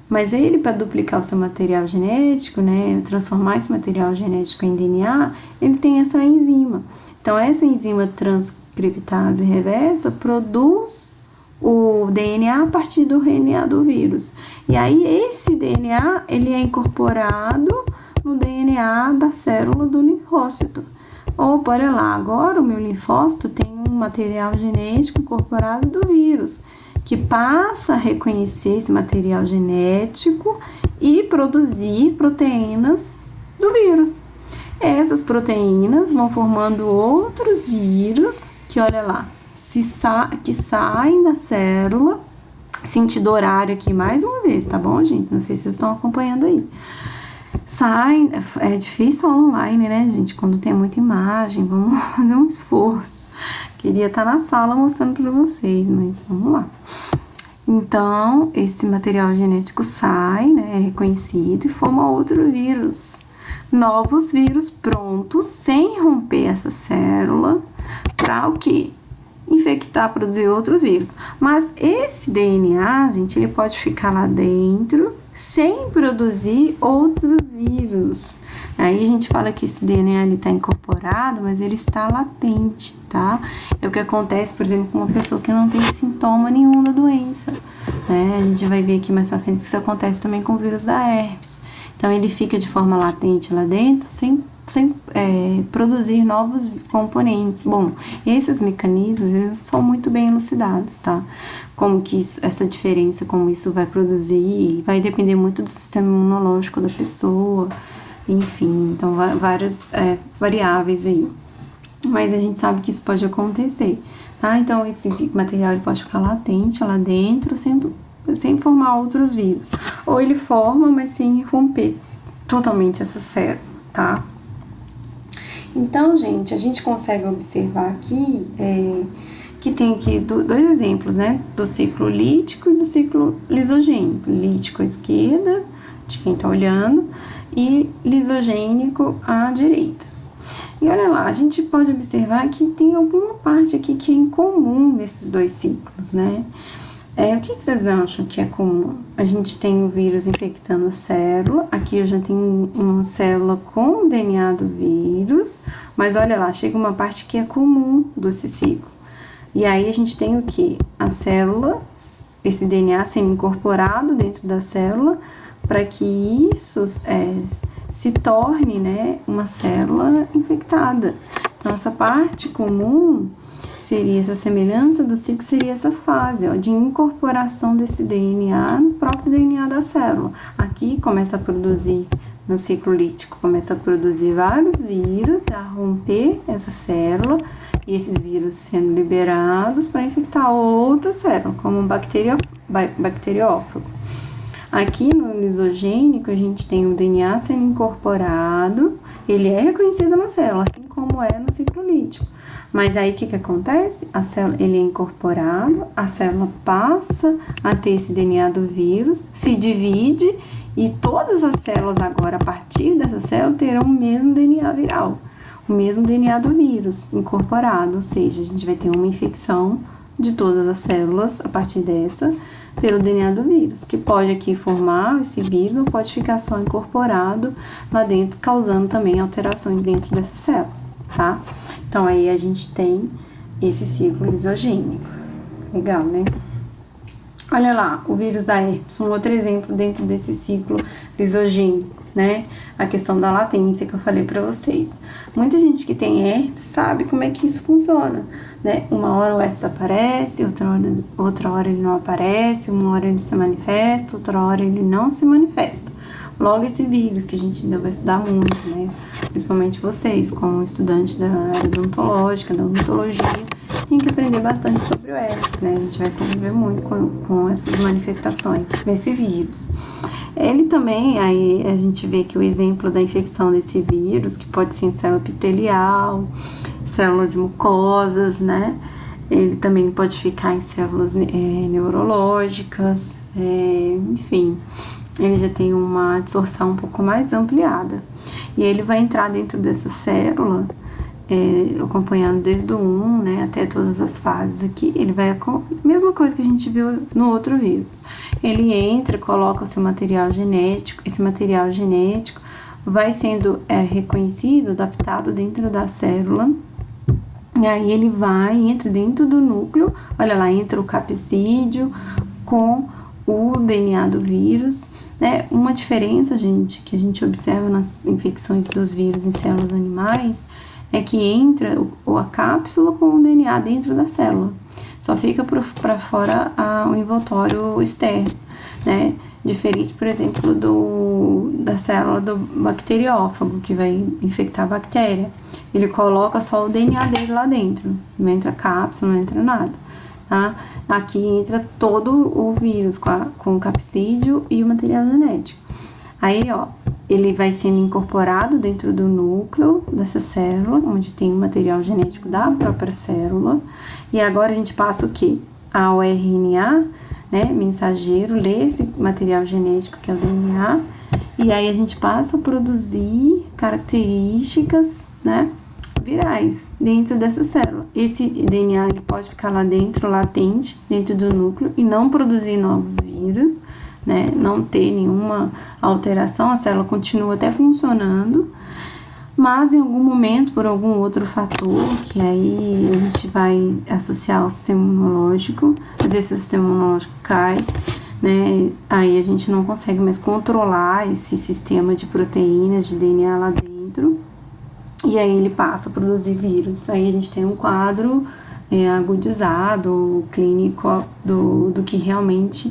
mas ele, para duplicar o seu material genético, né, transformar esse material genético em DNA, ele tem essa enzima. Então, essa enzima transcriptase reversa produz o DNA a partir do RNA do vírus. E aí, esse DNA, ele é incorporado no DNA da célula do linfócito. Opa, olha lá, agora o meu linfócito tem um material genético incorporado do vírus, que passa a reconhecer esse material genético e produzir proteínas do vírus. Essas proteínas vão formando outros vírus que, olha lá, que saem da célula, sentido horário aqui mais uma vez, tá bom, gente? Não sei se vocês estão acompanhando aí. Saem, é difícil online, né, gente? Quando tem muita imagem, vamos fazer um esforço. Queria estar na sala mostrando para vocês, mas vamos lá. Então, esse material genético sai, né, é reconhecido e forma outro vírus. Novos vírus prontos, sem romper essa célula, para o quê? infectar, produzir outros vírus. Mas esse DNA, gente, ele pode ficar lá dentro sem produzir outros vírus. Aí a gente fala que esse DNA ele está incorporado, mas ele está latente, tá? É o que acontece, por exemplo, com uma pessoa que não tem sintoma nenhum da doença, né? A gente vai ver aqui mais pra frente que isso acontece também com o vírus da herpes. Então, ele fica de forma latente lá dentro, sem produzir novos componentes. Bom, esses mecanismos, eles são muito bem elucidados, tá? Como que essa diferença, como isso vai produzir, vai depender muito do sistema imunológico da pessoa, enfim, então várias variáveis aí. Mas a gente sabe que isso pode acontecer, tá? Então, esse material ele pode ficar latente lá dentro, sem formar outros vírus. Ou ele forma, mas sem romper totalmente essa célula, tá? Então, gente, a gente consegue observar aqui que tem aqui dois exemplos, né? Do ciclo lítico e do ciclo lisogênico. Lítico à esquerda, de quem tá olhando, e lisogênico à direita. E olha lá, a gente pode observar que tem alguma parte aqui que é incomum nesses dois ciclos, né? O que vocês acham que é comum? A gente tem o vírus infectando a célula, aqui eu já tenho uma célula com o DNA do vírus, mas olha lá, chega uma parte que é comum desse ciclo. E aí a gente tem o que? A célula, esse DNA sendo incorporado dentro da célula, para que isso se torne, né, uma célula infectada. Então, essa parte comum seria essa semelhança do ciclo, seria essa fase, ó, de incorporação desse DNA no próprio DNA da célula. Aqui começa a produzir, no ciclo lítico, começa a produzir vários vírus, a romper essa célula, e esses vírus sendo liberados para infectar outra célula, como um bacteriófago. Aqui no lisogênico, a gente tem o DNA sendo incorporado, ele é reconhecido na célula, assim como é no ciclo lítico. Mas aí o que acontece? A célula, ele é incorporado, a célula passa a ter esse DNA do vírus, se divide e todas as células agora, a partir dessa célula, terão o mesmo DNA viral, o mesmo DNA do vírus incorporado, ou seja, a gente vai ter uma infecção de todas as células a partir dessa, pelo DNA do vírus, que pode aqui formar esse vírus ou pode ficar só incorporado lá dentro, causando também alterações dentro dessa célula, tá? Então, aí a gente tem esse ciclo lisogênico. Legal, né? Olha lá, o vírus da herpes, um outro exemplo dentro desse ciclo lisogênico, né? A questão da latência que eu falei pra vocês. Muita gente que tem herpes sabe como é que isso funciona, né? Uma hora o herpes aparece, outra hora ele não aparece, uma hora ele se manifesta, outra hora ele não se manifesta. Logo, esse vírus que a gente ainda vai estudar muito, né? Principalmente vocês, como estudantes da área odontológica, da odontologia, tem que aprender bastante sobre o herpes, né? A gente vai conviver muito com essas manifestações desse vírus. Ele também, aí a gente vê que o exemplo da infecção desse vírus, que pode ser em célula epitelial, células de mucosas, né? Ele também pode ficar em células neurológicas, enfim, ele já tem uma absorção um pouco mais ampliada. E ele vai entrar dentro dessa célula, acompanhando desde o 1, né, até todas as fases aqui. Ele vai, mesma coisa que a gente viu no outro vírus. Ele entra, coloca o seu material genético, esse material genético vai sendo reconhecido, adaptado dentro da célula. E aí ele entra dentro do núcleo, olha lá, entra o capsídeo com o DNA do vírus, né? Uma diferença, gente, que a gente observa nas infecções dos vírus em células animais é que entra a cápsula com o DNA dentro da célula. Só fica para fora o envoltório externo, né? Diferente, por exemplo, da célula do bacteriófago, que vai infectar a bactéria. Ele coloca só o DNA dele lá dentro, não entra cápsula, não entra nada, tá? Aqui entra todo o vírus com o capsídeo e o material genético. Aí, ó, ele vai sendo incorporado dentro do núcleo dessa célula, onde tem o material genético da própria célula. E agora a gente passa o quê? Ao RNA, né, mensageiro, lê esse material genético que é o DNA, e aí a gente passa a produzir características, né, virais dentro dessa célula. Esse DNA ele pode ficar lá dentro, latente, dentro do núcleo e não produzir novos vírus, né? Não ter nenhuma alteração, a célula continua até funcionando, mas em algum momento, por algum outro fator, que aí a gente vai associar ao sistema imunológico, às vezes o sistema imunológico cai, né? Aí a gente não consegue mais controlar esse sistema de proteínas, de DNA lá dentro, e aí ele passa a produzir vírus. Aí a gente tem um quadro agudizado, clínico, do que realmente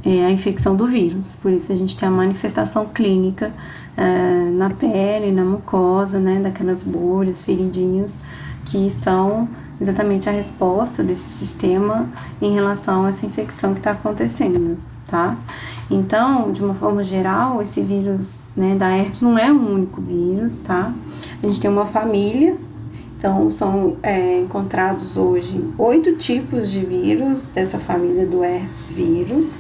é a infecção do vírus. Por isso a gente tem a manifestação clínica na pele, na mucosa, né, daquelas bolhas, feridinhas, que são exatamente a resposta desse sistema em relação a essa infecção que está acontecendo, tá? Então, de uma forma geral, esse vírus, né, da herpes não é um único vírus, tá? A gente tem uma família, então são encontrados hoje 8 tipos de vírus dessa família do herpes vírus.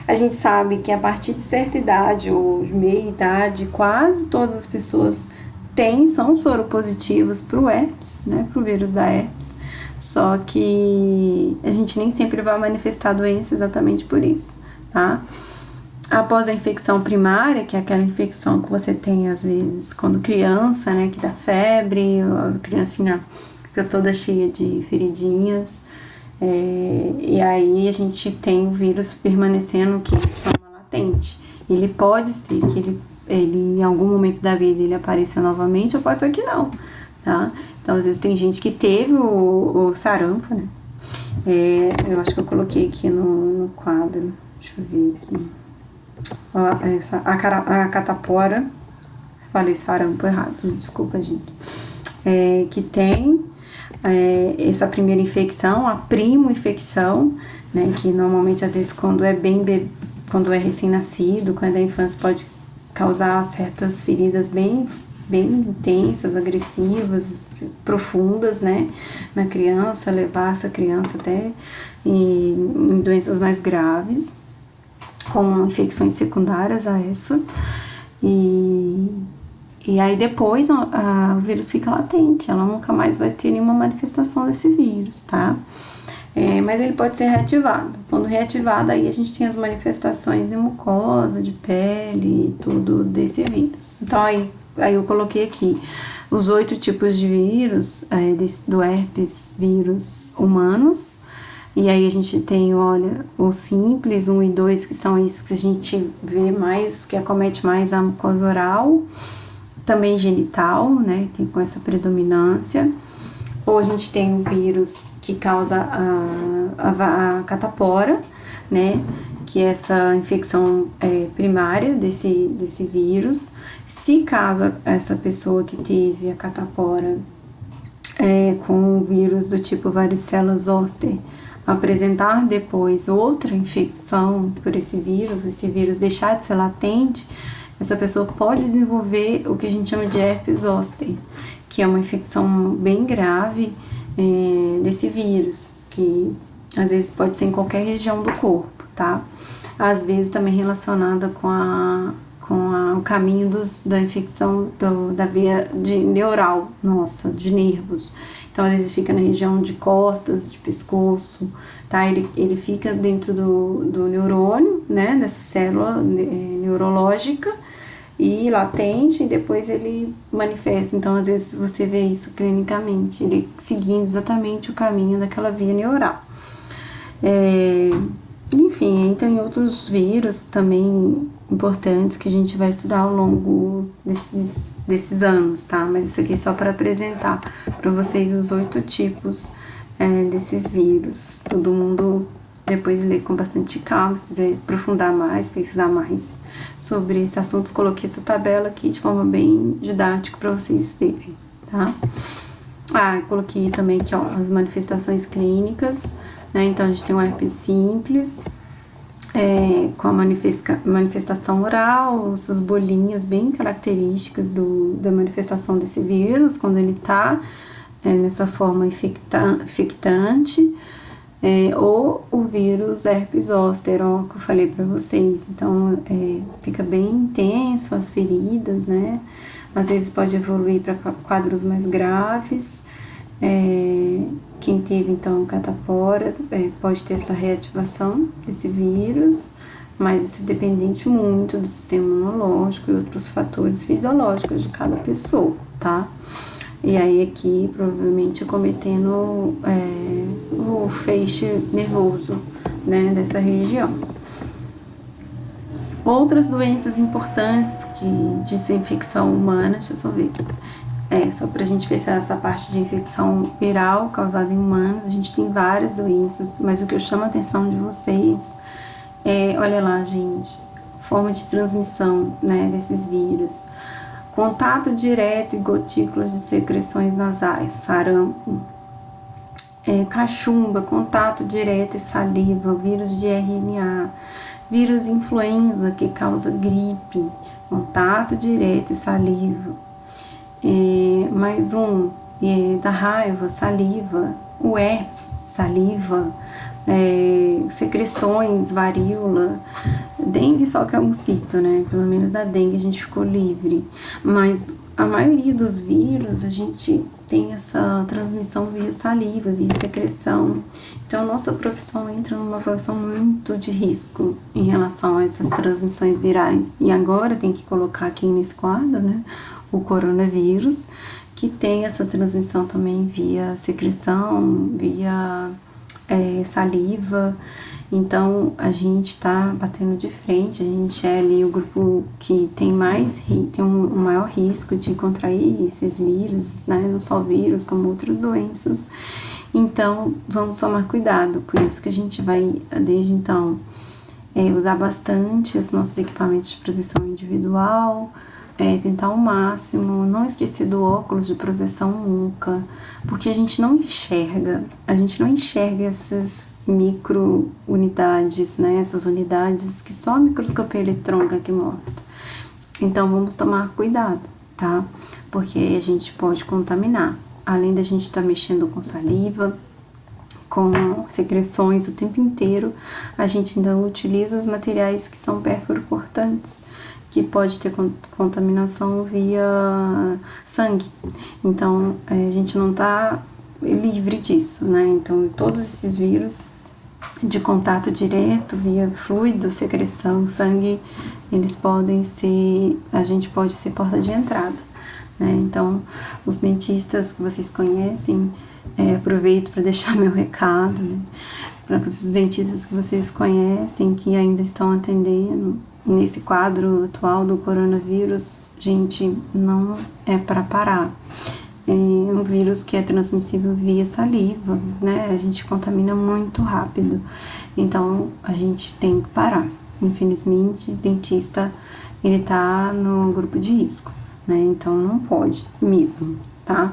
A gente sabe que a partir de certa idade ou de meia idade, quase todas as pessoas são soropositivas para o herpes, né, para o vírus da herpes, só que a gente nem sempre vai manifestar a doença exatamente por isso, tá? Após a infecção primária, que é aquela infecção que você tem às vezes quando criança, né, que dá febre, a criancinha fica toda cheia de feridinhas, e aí a gente tem o vírus permanecendo de forma latente. Ele pode ser que ele em algum momento da vida ele apareça novamente, ou pode ser que não, tá? Então às vezes tem gente que teve o sarampo, né? Eu acho que eu coloquei aqui no quadro, deixa eu ver aqui, a catapora, falei sarampo errado, desculpa, gente, que tem essa primeira infecção, a primo-infecção, né, que normalmente às vezes quando é recém-nascido, quando é infância, pode causar certas feridas bem intensas, agressivas, profundas, né, na criança, levar essa criança até em doenças mais graves, com infecções secundárias a essa, e aí depois o vírus fica latente, ela nunca mais vai ter nenhuma manifestação desse vírus, tá? Mas ele pode ser reativado. Quando reativado, aí a gente tem as manifestações em mucosa, de pele e tudo desse vírus. Então aí eu coloquei aqui os 8 tipos de vírus do herpes vírus humanos. E aí a gente tem, olha, o simples, 1 e 2, que são esses que a gente vê mais, que acomete mais a mucosa oral, também genital, né, que com essa predominância. Ou a gente tem o vírus que causa a catapora, né, que é essa infecção primária desse vírus. Se caso essa pessoa que teve a catapora com o vírus do tipo varicela zoster apresentar depois outra infecção por esse vírus deixar de ser latente, essa pessoa pode desenvolver o que a gente chama de herpes zoster, que é uma infecção bem grave desse vírus, que às vezes pode ser em qualquer região do corpo, tá? Às vezes também relacionada com o caminho da infecção da veia neural, de nervos. Então, às vezes fica na região de costas, de pescoço, tá? Ele fica dentro do neurônio, né? Dessa célula neurológica e latente, e depois ele manifesta. Então, às vezes você vê isso clinicamente, ele seguindo exatamente o caminho daquela via neural. Enfim, tem outros vírus também importantes que a gente vai estudar ao longo desses anos, tá? Mas isso aqui é só para apresentar para vocês os 8 tipos desses vírus. Todo mundo depois lê com bastante calma, se quiser aprofundar mais, pesquisar mais sobre esse assunto. Coloquei essa tabela aqui de forma bem didática para vocês verem, tá? Coloquei também aqui, ó, as manifestações clínicas, né? Então a gente tem um herpes simples, com a manifestação oral, essas bolinhas bem características da manifestação desse vírus, quando ele está nessa forma infectante, ou o vírus herpes zoster, que eu falei para vocês. Então, fica bem intenso as feridas, né? às vezes pode evoluir para quadros mais graves. Quem teve então catapora pode ter essa reativação desse vírus, mas isso é dependente muito do sistema imunológico e outros fatores fisiológicos de cada pessoa, tá? E aí aqui provavelmente acometendo o feixe nervoso, né, dessa região. Outras doenças importantes de infecção humana, deixa eu só ver aqui. Só pra gente ver se essa parte de infecção viral causada em humanos, a gente tem várias doenças, mas o que eu chamo a atenção de vocês olha lá, gente, forma de transmissão, né, desses vírus. Contato direto e gotículas de secreções nasais, sarampo, cachumba, contato direto e saliva, vírus de RNA, vírus influenza que causa gripe, contato direto e saliva. Mais um, da raiva, saliva, o herpes, saliva, secreções, varíola, dengue só que é o mosquito, né? Pelo menos da dengue a gente ficou livre, mas a maioria dos vírus a gente tem essa transmissão via saliva, via secreção. Então nossa profissão entra numa profissão muito de risco em relação a essas transmissões virais. E agora tem que colocar aqui nesse quadro, né, o coronavírus, que tem essa transmissão também via secreção, via saliva. Então a gente tá batendo de frente, a gente é ali o grupo que tem um maior risco de contrair esses vírus, né? Não só vírus, como outras doenças. Então vamos tomar cuidado, por isso que a gente vai desde então usar bastante os nossos equipamentos de proteção individual, tentar ao máximo, não esquecer do óculos de proteção nunca, porque a gente não enxerga essas micro unidades, né, essas unidades que só a microscopia eletrônica que mostra. Então vamos tomar cuidado, tá? Porque a gente pode contaminar, além da gente estar mexendo com saliva, com secreções o tempo inteiro, a gente ainda utiliza os materiais que são perfluorocortantes, que pode ter contaminação via sangue. Então, a gente não tá livre disso, né? Então, todos esses vírus de contato direto via fluido, secreção, sangue, eles podem ser, a gente pode ser porta de entrada, né? Então, os dentistas que vocês conhecem, aproveito para deixar meu recado, né? Para os dentistas que vocês conhecem, que ainda estão atendendo, nesse quadro atual do coronavírus, gente, não é para parar. É um vírus que é transmissível via saliva, né? A gente contamina muito rápido. Então, a gente tem que parar. Infelizmente, dentista, ele tá no grupo de risco, né? Então, não pode mesmo, tá?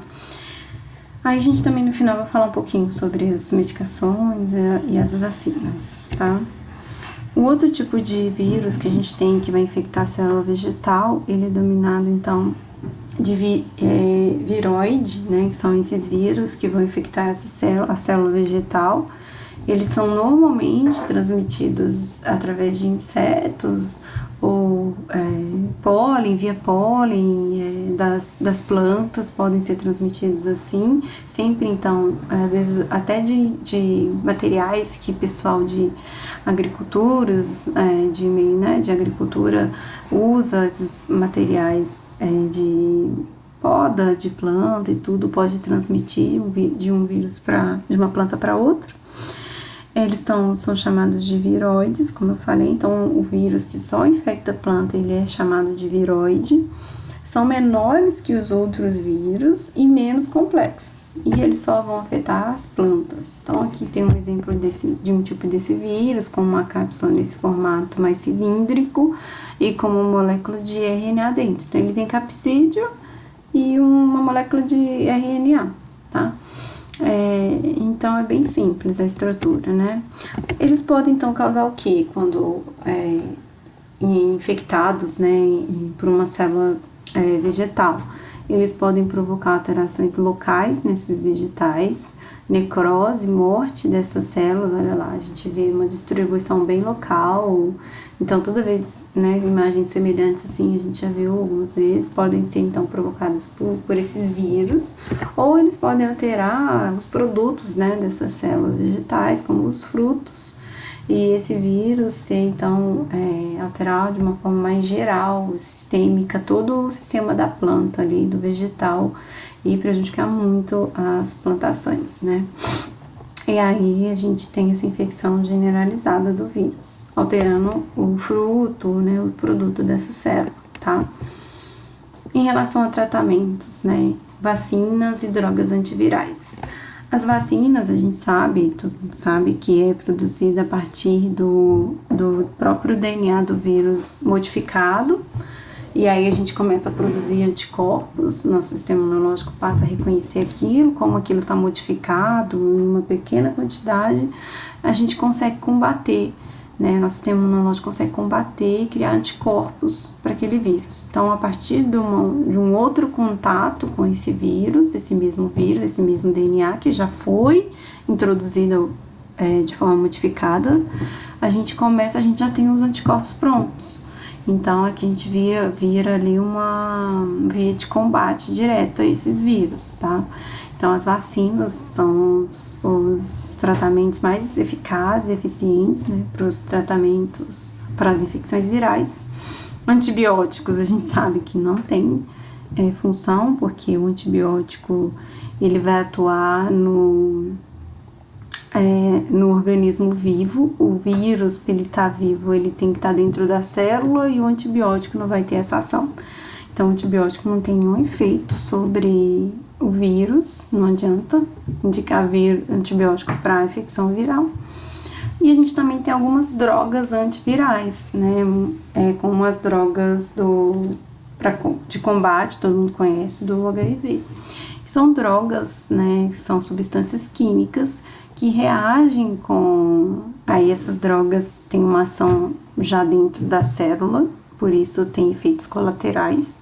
Aí, a gente também, no final, vai falar um pouquinho sobre as medicações e as vacinas, tá? O outro tipo de vírus que a gente tem que vai infectar a célula vegetal, ele é dominado, então, de viroide, né, que são esses vírus que vão infectar a célula vegetal. Eles são normalmente transmitidos através de insetos ou via pólen das plantas, podem ser transmitidos assim, sempre então, às vezes até de materiais que pessoal de agriculturas, de agricultura usa esses materiais de poda de planta e tudo, pode transmitir de uma planta para outra. Eles são chamados de viroides, como eu falei. Então, o vírus que só infecta a planta, ele é chamado de viroide. São menores que os outros vírus e menos complexos. E eles só vão afetar as plantas. Então, aqui tem um exemplo de um tipo desse vírus, com uma cápsula nesse formato mais cilíndrico e com uma molécula de RNA dentro. Então, ele tem capsídeo e uma molécula de RNA, tá? Então é bem simples a estrutura, né? Eles podem então causar o que quando infectados, né, por uma célula vegetal? Eles podem provocar alterações locais nesses vegetais, necrose, morte dessas células. Olha lá, a gente vê uma distribuição bem local. Então, toda vez, né, imagens semelhantes assim, a gente já viu algumas vezes, podem ser então provocadas por esses vírus, ou eles podem alterar os produtos, né, dessas células vegetais, como os frutos, e esse vírus ser então alterar de uma forma mais geral, sistêmica, todo o sistema da planta ali, do vegetal, e prejudicar muito as plantações, né? E aí a gente tem essa infecção generalizada do vírus, alterando o fruto, né, o produto dessa célula, tá? Em relação a tratamentos, né, vacinas e drogas antivirais. As vacinas, a gente sabe, todo mundo sabe que é produzida a partir do próprio DNA do vírus modificado, e aí a gente começa a produzir anticorpos, nosso sistema imunológico passa a reconhecer aquilo, como aquilo está modificado em uma pequena quantidade, a gente consegue combater, né? Nosso sistema imunológico consegue combater e criar anticorpos para aquele vírus. Então, a partir de um outro contato com esse mesmo vírus, esse mesmo DNA que já foi introduzido de forma modificada, a gente já tem os anticorpos prontos. Então, aqui a gente vira ali uma via de combate direta a esses vírus, tá? Então, as vacinas são os tratamentos mais eficazes e eficientes, né, para os tratamentos, para as infecções virais. Antibióticos, a gente sabe que não tem função, porque o antibiótico, ele vai atuar no organismo vivo. O vírus, para ele estar vivo, ele tem que estar dentro da célula, e o antibiótico não vai ter essa ação. Então, o antibiótico não tem nenhum efeito sobre o vírus, não adianta indicar antibiótico para infecção viral. E a gente também tem algumas drogas antivirais, né, como as drogas de combate, todo mundo conhece, do HIV. São drogas, né, são substâncias químicas que reagem aí essas drogas têm uma ação já dentro da célula, por isso tem efeitos colaterais,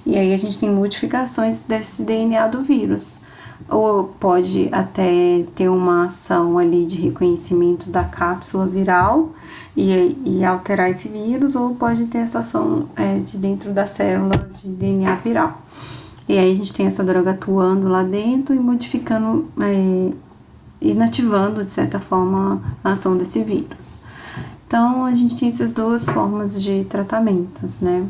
e aí a gente tem modificações desse DNA do vírus, ou pode até ter uma ação ali de reconhecimento da cápsula viral e alterar esse vírus, ou pode ter essa ação de dentro da célula de DNA viral. E aí a gente tem essa droga atuando lá dentro e modificando, inativando, de certa forma, a ação desse vírus. Então, a gente tem essas duas formas de tratamentos, né?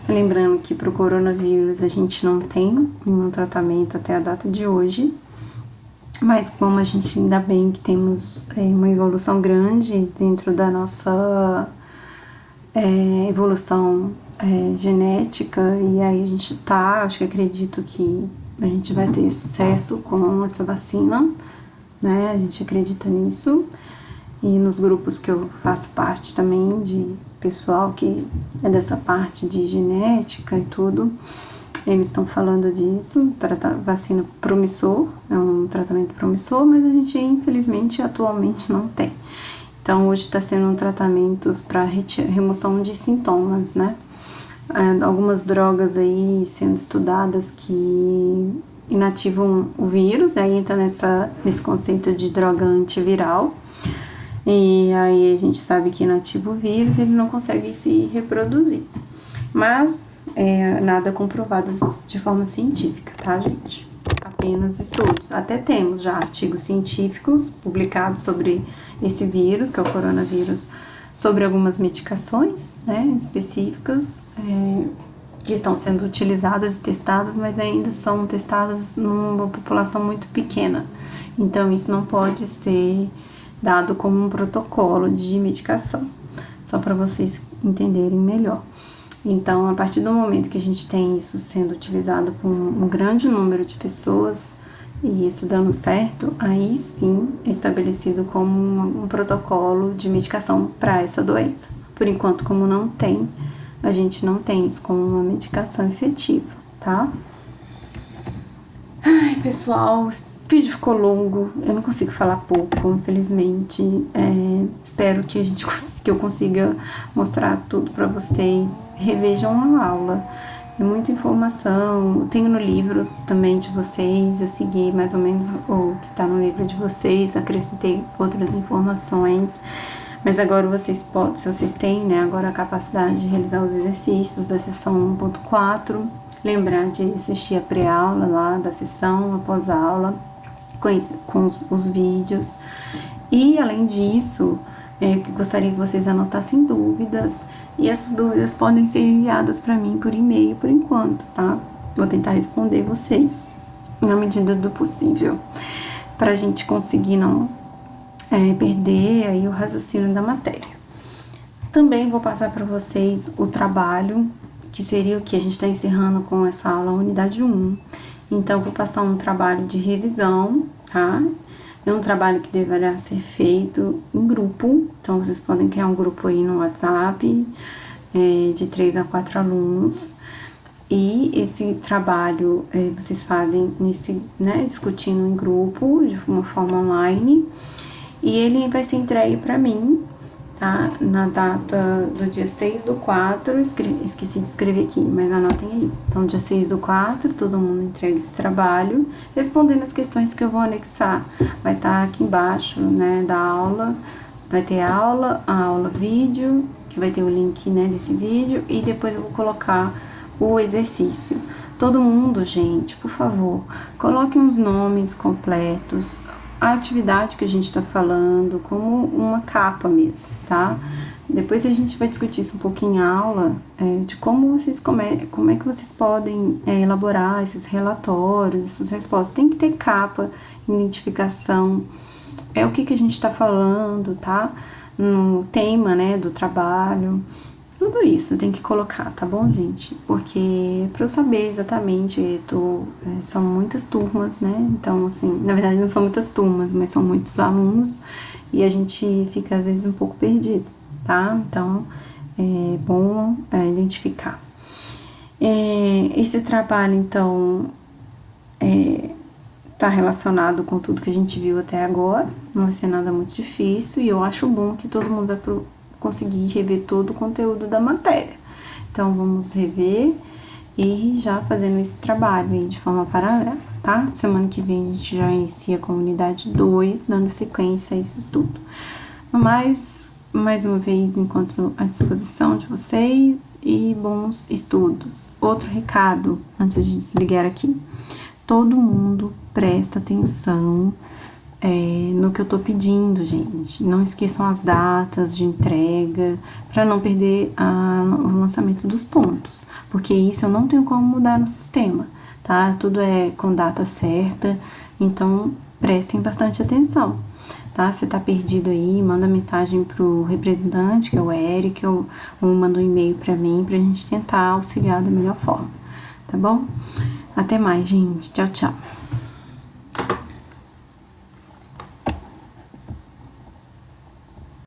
Lembrando que para o coronavírus a gente não tem nenhum tratamento até a data de hoje, mas como a gente ainda bem que temos uma evolução grande dentro da nossa evolução genética, e aí a gente acredito que a gente vai ter sucesso com essa vacina, né? A gente acredita nisso, e nos grupos que eu faço parte também, de pessoal que é dessa parte de genética e tudo, eles estão falando disso. Vacina promissor, é um tratamento promissor, mas a gente infelizmente atualmente não tem. Então hoje está sendo tratamentos para remoção de sintomas, né? Algumas drogas aí sendo estudadas que inativam o vírus, aí entra nesse conceito de droga antiviral, e aí a gente sabe que inativa o vírus, ele não consegue se reproduzir, mas nada comprovado de forma científica, tá, gente? Apenas estudos. Até temos já artigos científicos publicados sobre esse vírus, que é o coronavírus, sobre algumas medicações, né, específicas, que estão sendo utilizadas e testadas, mas ainda são testadas numa população muito pequena. Então, isso não pode ser dado como um protocolo de medicação, só para vocês entenderem melhor. Então, a partir do momento que a gente tem isso sendo utilizado por um grande número de pessoas, e isso dando certo, aí sim é estabelecido como um protocolo de medicação para essa doença. Por enquanto, como não tem, a gente não tem isso como uma medicação efetiva, tá? Ai, pessoal, o vídeo ficou longo, eu não consigo falar pouco, infelizmente. Espero que eu consiga mostrar tudo para vocês. Revejam a aula. É muita informação. Tenho no livro também de vocês, eu segui mais ou menos o que está no livro de vocês, acrescentei outras informações. Mas agora vocês podem, se vocês têm, né, agora a capacidade de realizar os exercícios da sessão 1.4, lembrar de assistir a pré-aula lá da sessão, após a aula, com os vídeos. E além disso, eu gostaria que vocês anotassem dúvidas, e essas dúvidas podem ser enviadas para mim por e-mail por enquanto, tá? Vou tentar responder vocês na medida do possível, para a gente conseguir não perder aí o raciocínio da matéria. Também vou passar para vocês o trabalho, que seria o que a gente está encerrando com essa aula, unidade 1. Então, vou passar um trabalho de revisão, tá? É um trabalho que deverá ser feito em grupo, então vocês podem criar um grupo aí no WhatsApp, de 3 a 4 alunos. E esse trabalho vocês fazem discutindo em grupo, de uma forma online. E ele vai ser entregue para mim, tá? Na data do dia 6/4, esqueci de escrever aqui, mas anotem aí. Então, dia 6/4, todo mundo entrega esse trabalho, respondendo as questões que eu vou anexar. Vai estar aqui embaixo, né, da aula, vai ter a aula vídeo, que vai ter o link, né, desse vídeo, e depois eu vou colocar o exercício. Todo mundo, gente, por favor, coloquem os nomes completos, a atividade que a gente está falando, como uma capa mesmo, tá? Depois a gente vai discutir isso um pouquinho em aula, de como é que vocês podem elaborar esses relatórios, essas respostas. Tem que ter capa, identificação, o que a gente está falando, tá? No tema, né, do trabalho. Tudo isso tem que colocar, tá bom, gente? Porque pra eu saber exatamente, são muitas turmas, né? Então, assim, na verdade não são muitas turmas, mas são muitos alunos e a gente fica às vezes um pouco perdido, tá? Então, é bom identificar. Esse trabalho, então, tá relacionado com tudo que a gente viu até agora, não vai ser nada muito difícil e eu acho bom que todo mundo vai conseguir rever todo o conteúdo da matéria. Então, vamos rever e já fazendo esse trabalho aí de forma paralela, tá? Semana que vem a gente já inicia com a unidade 2, dando sequência a esse estudo. Mas, mais uma vez, encontro à disposição de vocês e bons estudos. Outro recado, antes de desligar aqui. Todo mundo presta atenção no que eu tô pedindo, gente. Não esqueçam as datas de entrega, para não perder o lançamento dos pontos, porque isso eu não tenho como mudar no sistema, tá? Tudo é com data certa, então prestem bastante atenção, tá? Se tá perdido aí, manda mensagem pro representante, que é o Eric, ou manda um e-mail pra mim, pra gente tentar auxiliar da melhor forma, tá bom? Até mais, gente. Tchau, tchau.